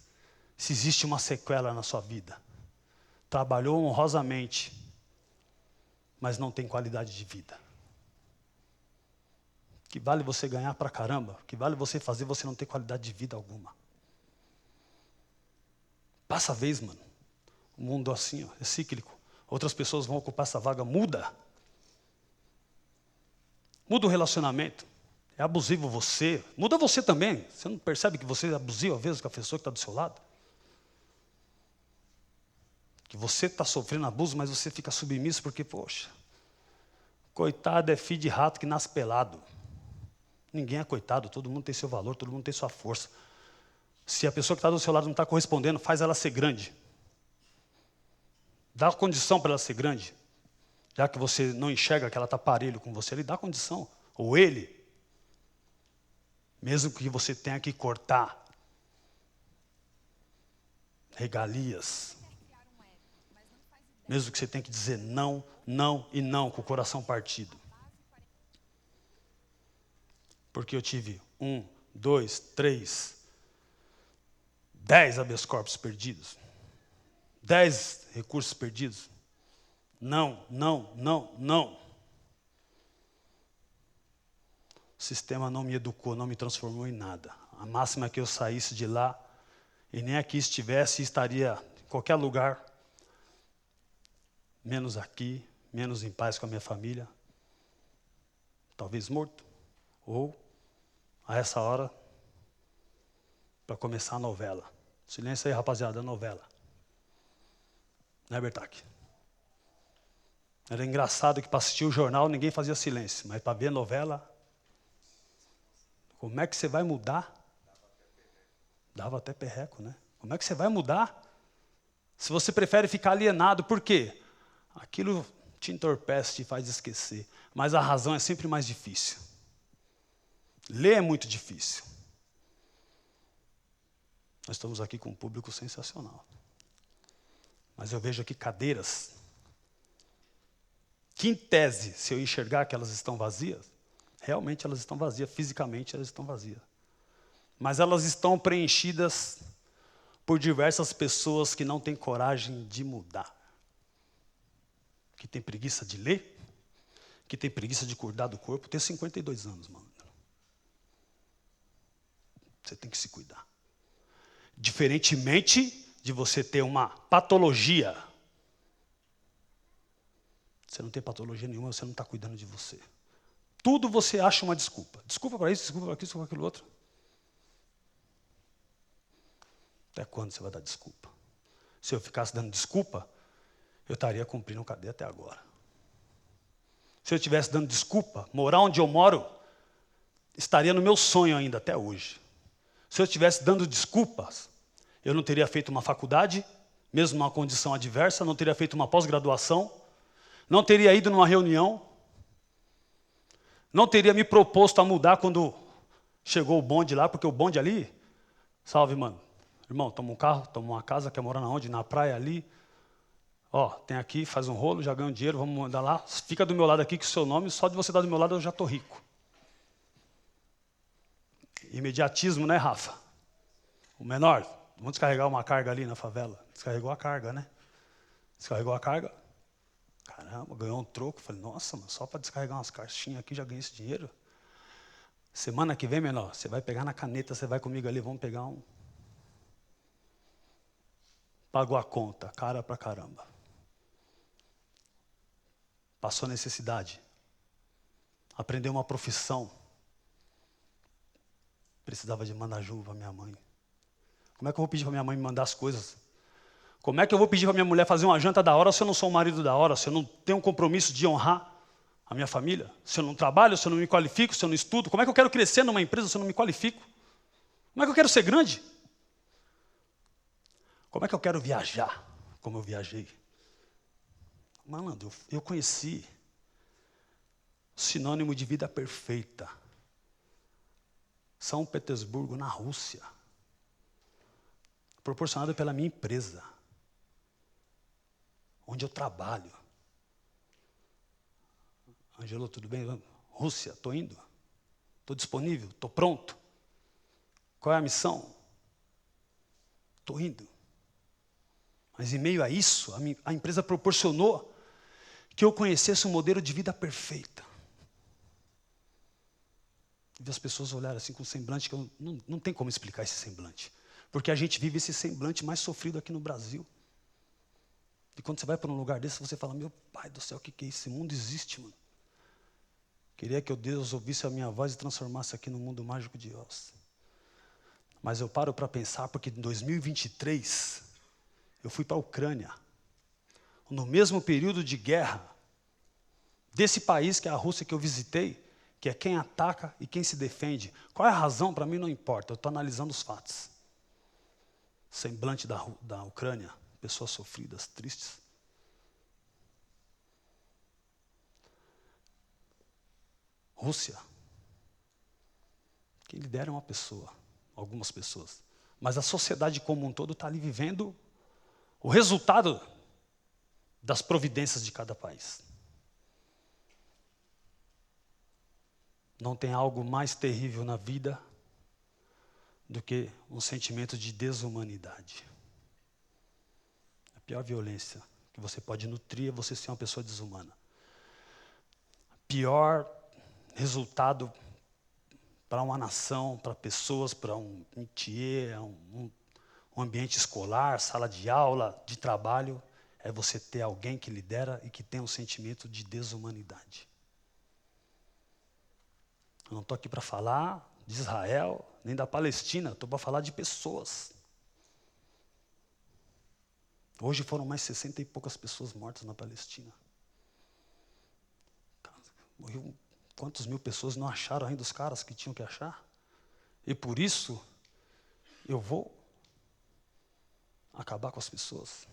se existe uma sequela na sua vida. Trabalhou honrosamente, mas não tem qualidade de vida. Que vale você ganhar pra caramba, que vale você fazer, você não ter qualidade de vida alguma. Passa a vez, mano. O mundo assim, ó, é cíclico. Outras pessoas vão ocupar essa vaga, muda. Muda o relacionamento. É abusivo você. Muda você também. Você não percebe que você é abusivo às vezes com a pessoa que está do seu lado? Que você está sofrendo abuso, mas você fica submisso porque, poxa, coitado é filho de rato que nasce pelado. Ninguém é coitado, todo mundo tem seu valor, todo mundo tem sua força. Se a pessoa que está do seu lado não está correspondendo, faz ela ser grande. Dá condição para ela ser grande. Já que você não enxerga que ela está parelho com você, ele dá condição. Ou ele. Mesmo que você tenha que cortar regalias. Mesmo que você tenha que dizer não, não e não, com o coração partido. Porque eu tive 1, 2, 3, 10 habeas corpus perdidos. 10 recursos perdidos. Não, não, não, não. O sistema não me educou, não me transformou em nada. A máxima é que eu saísse de lá e nem aqui estivesse, estaria em qualquer lugar, menos aqui, menos em paz com a minha família, talvez morto, ou a essa hora, para começar a novela. Silêncio aí, rapaziada, a novela. Né, Bertac? Era engraçado que para assistir o jornal ninguém fazia silêncio, mas para ver a novela, como é que você vai mudar? Dava até perreco, né? Como é que você vai mudar? Se você prefere ficar alienado, por quê? Aquilo te entorpece, te faz esquecer. Mas a razão é sempre mais difícil. Ler é muito difícil. Nós estamos aqui com um público sensacional. Mas eu vejo aqui cadeiras que, em tese, se eu enxergar que elas estão vazias, realmente elas estão vazias, fisicamente elas estão vazias. Mas elas estão preenchidas por diversas pessoas que não têm coragem de mudar. Que tem preguiça de ler, que tem preguiça de cuidar do corpo. Tem 52 anos, mano. Você tem que se cuidar. Diferentemente de você ter uma patologia. Você não tem patologia nenhuma, você não está cuidando de você. Tudo você acha uma desculpa. Desculpa para isso, desculpa para aquilo, desculpa para aquilo outro. Até quando você vai dar desculpa? Se eu ficasse dando desculpa, eu estaria cumprindo cadeia até agora. Se eu estivesse dando desculpa, morar onde eu moro, estaria no meu sonho ainda até hoje. Se eu estivesse dando desculpas, eu não teria feito uma faculdade, mesmo numa condição adversa, não teria feito uma pós-graduação, não teria ido numa reunião, não teria me proposto a mudar quando chegou o bonde lá, porque o bonde ali, salve, mano. Irmão, toma um carro, toma uma casa, quer morar na onde? Na praia ali. Ó, tem aqui, faz um rolo, já ganha um dinheiro, vamos mandar lá. Fica do meu lado aqui, que o seu nome, só de você estar do meu lado eu já estou rico. Imediatismo, né, Rafa? O menor, vamos descarregar uma carga ali na favela. Descarregou a carga, né? Descarregou a carga. Caramba, ganhou um troco. Falei, nossa, mano, só para descarregar umas caixinhas aqui já ganhei esse dinheiro. Semana que vem, menor, você vai pegar na caneta, você vai comigo ali, vamos pegar um. Pagou a conta, cara pra caramba. Passou necessidade. Aprendeu uma profissão. Precisava de mandajuva para minha mãe. Como é que eu vou pedir para minha mãe me mandar as coisas? Como é que eu vou pedir para minha mulher fazer uma janta da hora se eu não sou um marido da hora, se eu não tenho um compromisso de honrar a minha família? Se eu não trabalho, se eu não me qualifico, se eu não estudo? Como é que eu quero crescer numa empresa se eu não me qualifico? Como é que eu quero ser grande? Como é que eu quero viajar como eu viajei? Malandro, eu conheci o sinônimo de vida perfeita. São Petersburgo, na Rússia. Proporcionado pela minha empresa. Onde eu trabalho. Angelo, tudo bem? Rússia, estou indo. Estou disponível, estou pronto. Qual é a missão? Estou indo. Mas em meio a isso, a empresa proporcionou que eu conhecesse um modelo de vida perfeita. E as pessoas olharam assim com um semblante que eu não tem como explicar esse semblante. Porque a gente vive esse semblante mais sofrido aqui no Brasil. E quando você vai para um lugar desse, você fala, meu pai do céu, o que é isso? Esse mundo existe, mano. Queria que Deus ouvisse a minha voz e transformasse aqui no mundo mágico de Oz. Mas eu paro para pensar, porque em 2023, eu fui para a Ucrânia. No mesmo período de guerra, desse país que é a Rússia que eu visitei, que é quem ataca e quem se defende. Qual é a razão? Para mim não importa, eu estou analisando os fatos. Semblante da Ucrânia, pessoas sofridas, tristes. Rússia. Quem lidera é uma pessoa, algumas pessoas. Mas a sociedade como um todo está ali vivendo o resultado das providências de cada país. Não tem algo mais terrível na vida do que um sentimento de desumanidade. A pior violência que você pode nutrir é você ser uma pessoa desumana. Pior resultado para uma nação, para pessoas, para um métier, um ambiente escolar, sala de aula, de trabalho, é você ter alguém que lidera e que tem um sentimento de desumanidade. Eu não estou aqui para falar de Israel, nem da Palestina, estou para falar de pessoas. Hoje foram mais 60 e poucas pessoas mortas na Palestina. Morreu quantas mil pessoas não acharam ainda os caras que tinham que achar? E por isso, eu vou acabar com as pessoas.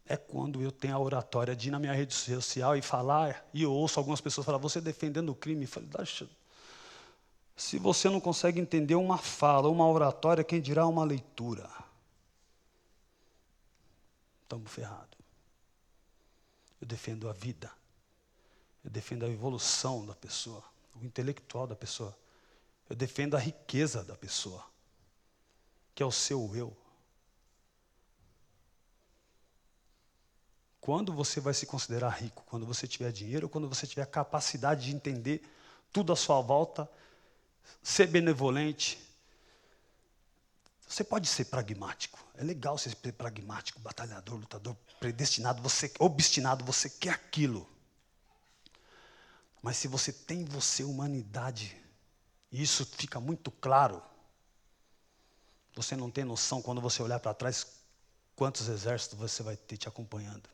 É quando eu tenho a oratória de ir na minha rede social e falar, e eu ouço algumas pessoas falar, você defendendo o crime. Eu falei, se você não consegue entender uma fala, uma oratória, quem dirá uma leitura? Estamos ferrados. Eu defendo a vida. Eu defendo a evolução da pessoa, o intelectual da pessoa. Eu defendo a riqueza da pessoa, que é o seu eu. Quando você vai se considerar rico? Quando você tiver dinheiro ou quando você tiver capacidade de entender tudo à sua volta, ser benevolente? Você pode ser pragmático. É legal ser pragmático, batalhador, lutador, predestinado, obstinado, você quer aquilo. Mas se você tem em você humanidade, e isso fica muito claro, você não tem noção, quando você olhar para trás, quantos exércitos você vai ter te acompanhando.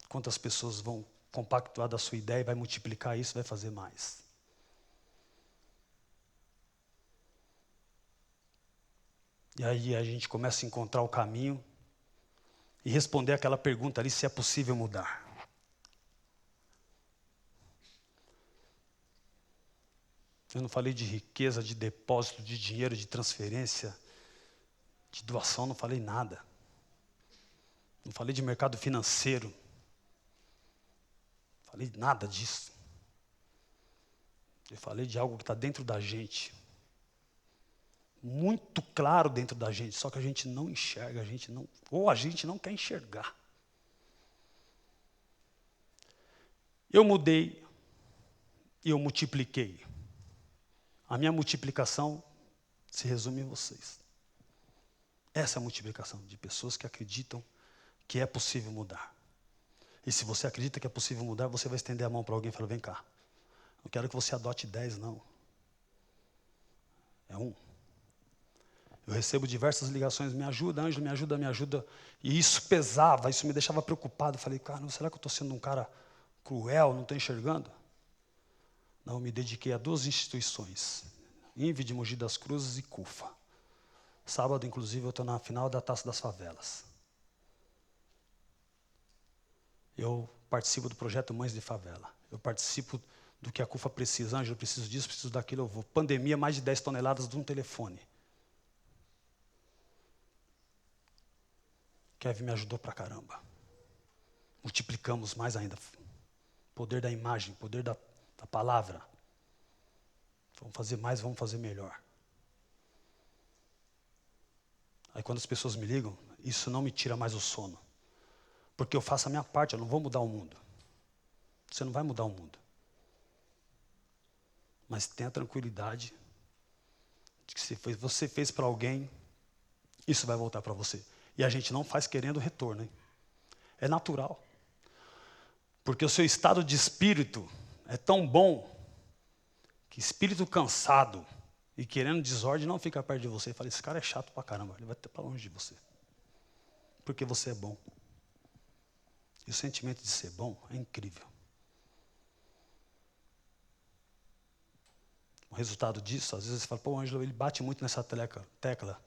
Quantas pessoas vão compactuar da sua ideia e vai multiplicar isso, vai fazer mais. E aí a gente começa a encontrar o caminho e responder aquela pergunta ali, se é possível mudar. Eu não falei de riqueza, de depósito, de dinheiro, de transferência, de doação, não falei nada. Não falei de mercado financeiro. Não falei nada disso. Eu falei de algo que está dentro da gente. Muito claro dentro da gente, só que a gente não enxerga, a gente não quer enxergar. Eu mudei e eu multipliquei. A minha multiplicação se resume em vocês. Essa é a multiplicação de pessoas que acreditam que é possível mudar. E se você acredita que é possível mudar, você vai estender a mão para alguém e falar, vem cá. Não quero que você adote 10, não. É 1. Eu recebo diversas ligações, me ajuda, Ângelo, me ajuda, me ajuda. E isso pesava, isso me deixava preocupado. Eu falei, cara, será que eu estou sendo um cara cruel, não estou enxergando? Não, eu me dediquei a 2 instituições, INVE de Mogi das Cruzes e CUFA. Sábado, inclusive, eu estou na final da Taça das Favelas. Eu participo do projeto Mães de Favela. Eu participo do que a CUFA precisa. Ângelo, eu preciso disso, preciso daquilo, eu vou. Pandemia, mais de 10 toneladas de um telefone. Kevin me ajudou pra caramba. Multiplicamos mais ainda. Poder da imagem, poder da palavra. Vamos fazer mais, vamos fazer melhor. Aí quando as pessoas me ligam, isso não me tira mais o sono. Porque eu faço a minha parte, eu não vou mudar o mundo. Você não vai mudar o mundo. Mas tenha tranquilidade de que se você fez para alguém, isso vai voltar para você. E a gente não faz querendo retorno, hein? É natural. Porque o seu estado de espírito é tão bom que espírito cansado e querendo desordem não fica perto de você. Fala, esse cara é chato pra caramba, ele vai até para longe de você. Porque você é bom. E o sentimento de ser bom é incrível. O resultado disso, às vezes você fala, pô, o Ângelo, ele bate muito nessa tecla.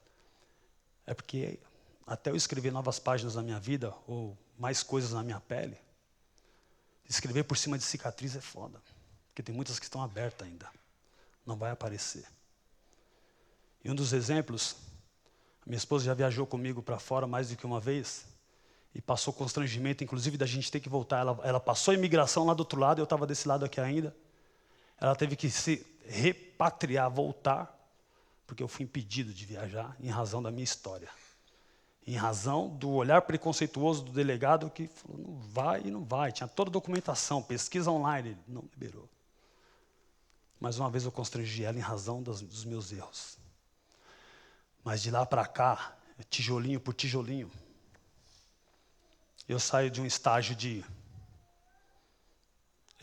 É porque até eu escrever novas páginas na minha vida, ou mais coisas na minha pele, escrever por cima de cicatriz é foda. Porque tem muitas que estão abertas ainda. Não vai aparecer. E um dos exemplos, minha esposa já viajou comigo para fora mais do que uma vez, e passou constrangimento, inclusive, da gente ter que voltar. Ela passou a imigração lá do outro lado, eu estava desse lado aqui ainda. Ela teve que se repatriar, voltar, porque eu fui impedido de viajar em razão da minha história. Em razão do olhar preconceituoso do delegado que falou, não vai e não vai. Tinha toda a documentação, pesquisa online, ele não liberou. Mais uma vez eu constrangi ela em razão dos meus erros. Mas de lá para cá, tijolinho por tijolinho, eu saio de um estágio de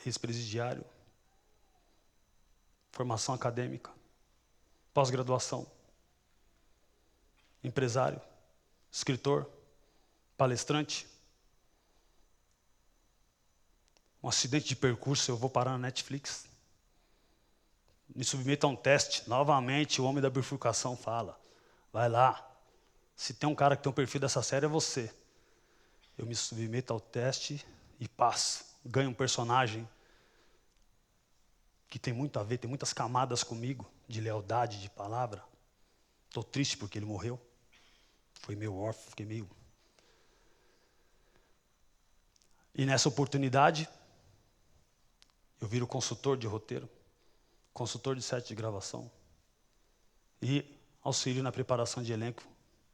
ex-presidiário, formação acadêmica, pós-graduação, empresário, escritor, palestrante. Um acidente de percurso, eu vou parar na Netflix. Me submeto a um teste. Novamente, o homem da bifurcação fala, vai lá. Se tem um cara que tem um perfil dessa série, é você. Eu me submeto ao teste e passo. Ganho um personagem que tem muito a ver, tem muitas camadas comigo, de lealdade, de palavra. Estou triste porque ele morreu. Foi meio órfão, fiquei meio... E nessa oportunidade, eu viro consultor de roteiro, consultor de set de gravação e auxílio na preparação de elenco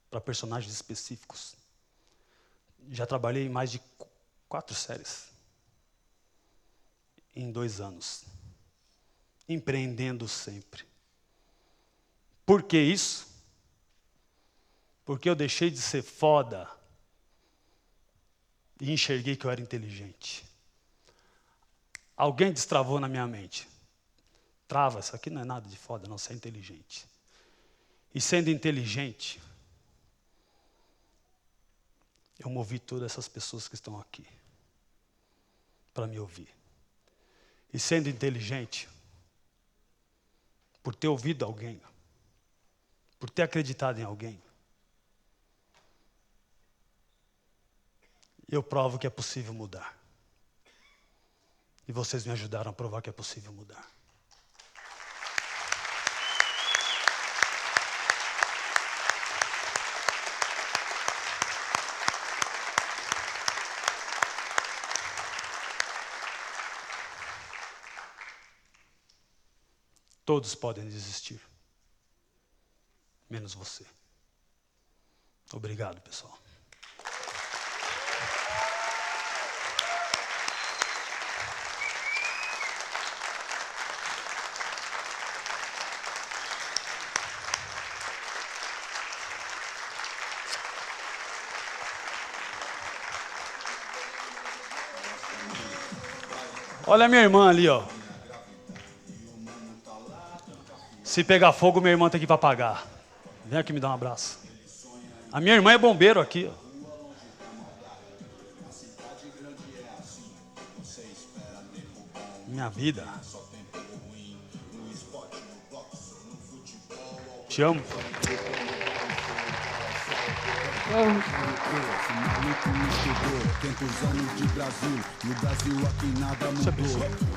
para personagens específicos. Já trabalhei em mais de 4 séries em 2 anos, empreendendo sempre. Por que isso? Porque eu deixei de ser foda e enxerguei que eu era inteligente. Alguém destravou na minha mente. Trava, isso aqui não é nada de foda, não, você é inteligente. E sendo inteligente, eu movi todas essas pessoas que estão aqui para me ouvir. E sendo inteligente, por ter ouvido alguém, por ter acreditado em alguém, eu provo que é possível mudar. E vocês me ajudaram a provar que é possível mudar. Todos podem desistir, menos você. Obrigado, pessoal. Olha a minha irmã ali, ó. Se pegar fogo, minha irmã tem que ir para apagar. Vem aqui me dar um abraço. A minha irmã é bombeiro aqui, ó. Minha vida. Te amo. Tantos anos de Brasil, no Brasil aqui nada mudou.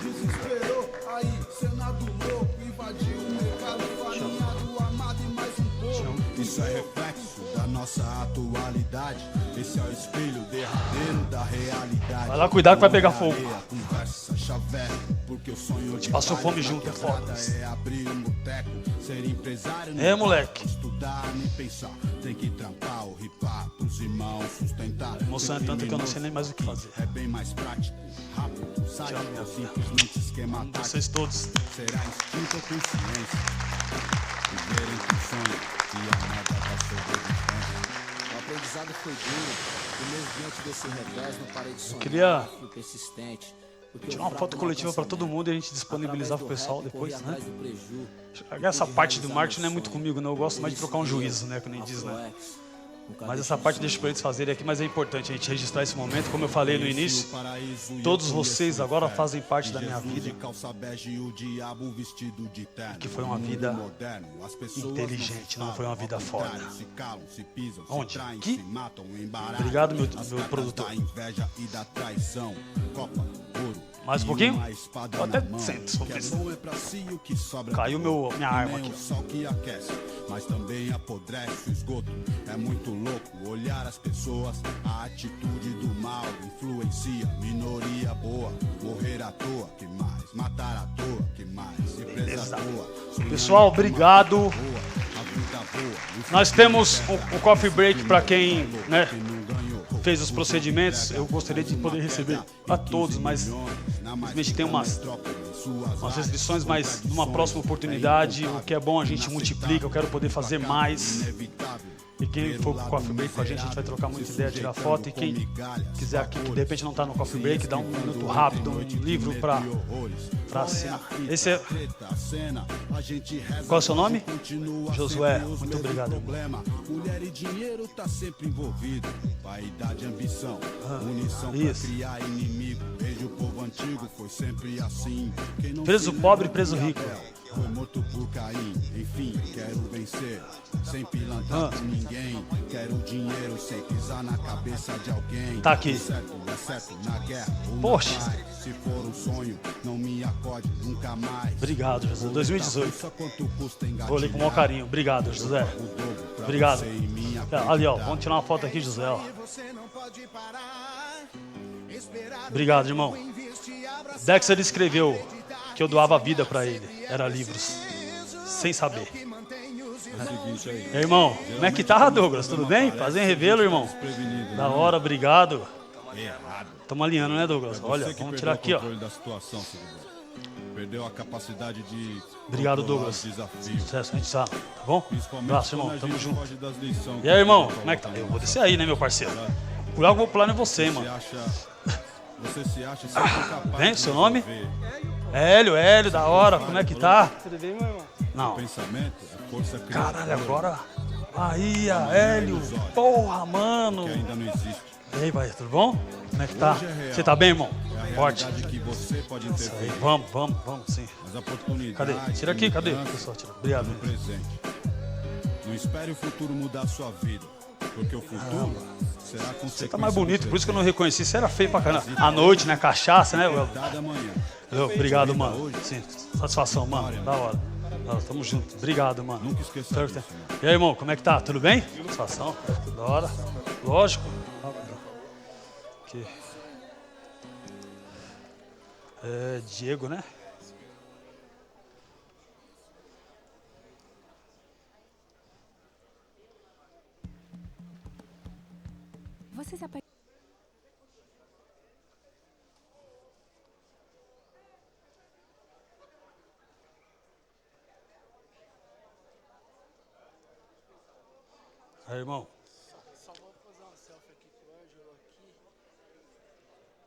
Desesperou, aí, Senado louco, invadiu o mercado farinhado, amado e mais um pouco. Isso é reflexo da nossa atualidade. Esse é o espelho derradeiro da realidade. Vai lá cuidar que vai pegar fogo. Conversa chaveco, porque o sonho de passou pai fome da junto, é quebrada foda. é abrir um boteco, ser empresário não É, dá moleque. pra estudar nem pensar, tem que trampar ou ripar pros irmãos sustentar. A emoção é Ser tanta que eu não criminoso sei nem mais o que fazer. é bem mais prático, rápido, sai Tchau, simplesmente esquema tático. Vocês todos. Será instinto ou consciência? Viver entre o sonho e a meta da sobrevivência. O aprendizado foi duro, e mesmo diante desse revés, não parei de sonhar, queria fui persistente. Tirar uma foto coletiva para todo mundo e a gente disponibilizar pro pessoal depois, né? Essa parte do marketing não é muito comigo, não. Eu gosto mais de trocar um juízo, né? Que nem diz, né? Mas essa parte deixa para eles fazerem aqui, mas é importante a gente registrar esse momento. Como eu falei no início, todos vocês agora fazem parte da minha vida, que foi uma vida inteligente, não foi uma vida foda. Onde? Aqui? Obrigado, meu produtor. Mais um pouquinho? Eu até sento, se for preciso. Caiu minha arma aqui. Mas também apodrece o esgoto. É muito louco olhar as pessoas. A atitude do mal influencia. Minoria boa, morrer à toa, que mais? Matar à toa, que mais? Empresa boa. Pessoal, obrigado. Nós temos um coffee break para quem, né, fez os procedimentos. Eu gostaria de poder receber a todos, mas infelizmente tem umas restrições, mas numa próxima oportunidade, o que é bom a gente multiplica. Eu quero poder fazer mais. E quem for pro Coffee Break com a gente vai trocar muita ideia, tirar foto. E quem quiser aqui, que de repente não tá no Coffee Break, dá um minuto rápido, um livro pra assinar. Esse é... Qual é o seu nome? Josué. Muito obrigado, irmão. Mulher e dinheiro tá sempre envolvido. Vaidade, ambição, munição pra criar inimigo. Desde o povo antigo foi sempre assim. Preso pobre, preso rico. Foi morto por Caim, enfim, quero vencer. Sem pilantrar com ninguém. Quero dinheiro sem pisar na cabeça de alguém. Tá aqui. É certo, na guerra. Poxa. Se for um sonho, não me acorde nunca mais. Obrigado, José. 2018. Vou ler com o maior carinho. Obrigado, José. Obrigado. Ali, ó. Vamos tirar uma foto aqui, José, ó. Obrigado, irmão. Dexter escreveu que eu doava a vida pra ele. Era livros. Sem saber. É. Irmão, como é que tá, Douglas? Tudo bem? Prazer em revê-lo, irmão. Da hora, obrigado. Estamos alinhando, né, Douglas? Olha, vamos tirar aqui, ó. Perdeu a capacidade de... Obrigado, Douglas. Sucesso, a gente sabe, tá bom? Abraço, irmão. Tamo junto. E E aí, irmão? Como é que tá? Eu vou descer aí, né, meu parceiro? Por algo eu vou pular em você, mano. Você se acha sempre capaz. Vem, seu nome? Hélio, da hora. Como é que tá? Tudo bem, meu irmão? Não. Pensamento é força Caralho, agora... Bahia, Hélio. Porra, mano. que ainda não existe. E aí, Bahia, tudo bom? Como é que tá? Você tá bem, irmão? Forte. Que você pode Isso aí, vamos, sim. As oportunidades. Cadê? Tira aqui, cadê? Pessoal, tira. Obrigado. No presente. Não espere o futuro mudar a sua vida, porque o futuro será consequência. Você tá mais bonito, por isso que eu não reconheci. Você era feio pra caramba. À noite, né? Cachaça, né? Obrigado, mano. Sim, satisfação, mano. Da hora. Tamo junto. Obrigado, mano. Nunca esqueça disso, E aí, irmão, como é que tá? Tudo bem? Satisfação. Da hora. Lógico. Aqui. É Diego, né? Vocês Aí, irmão.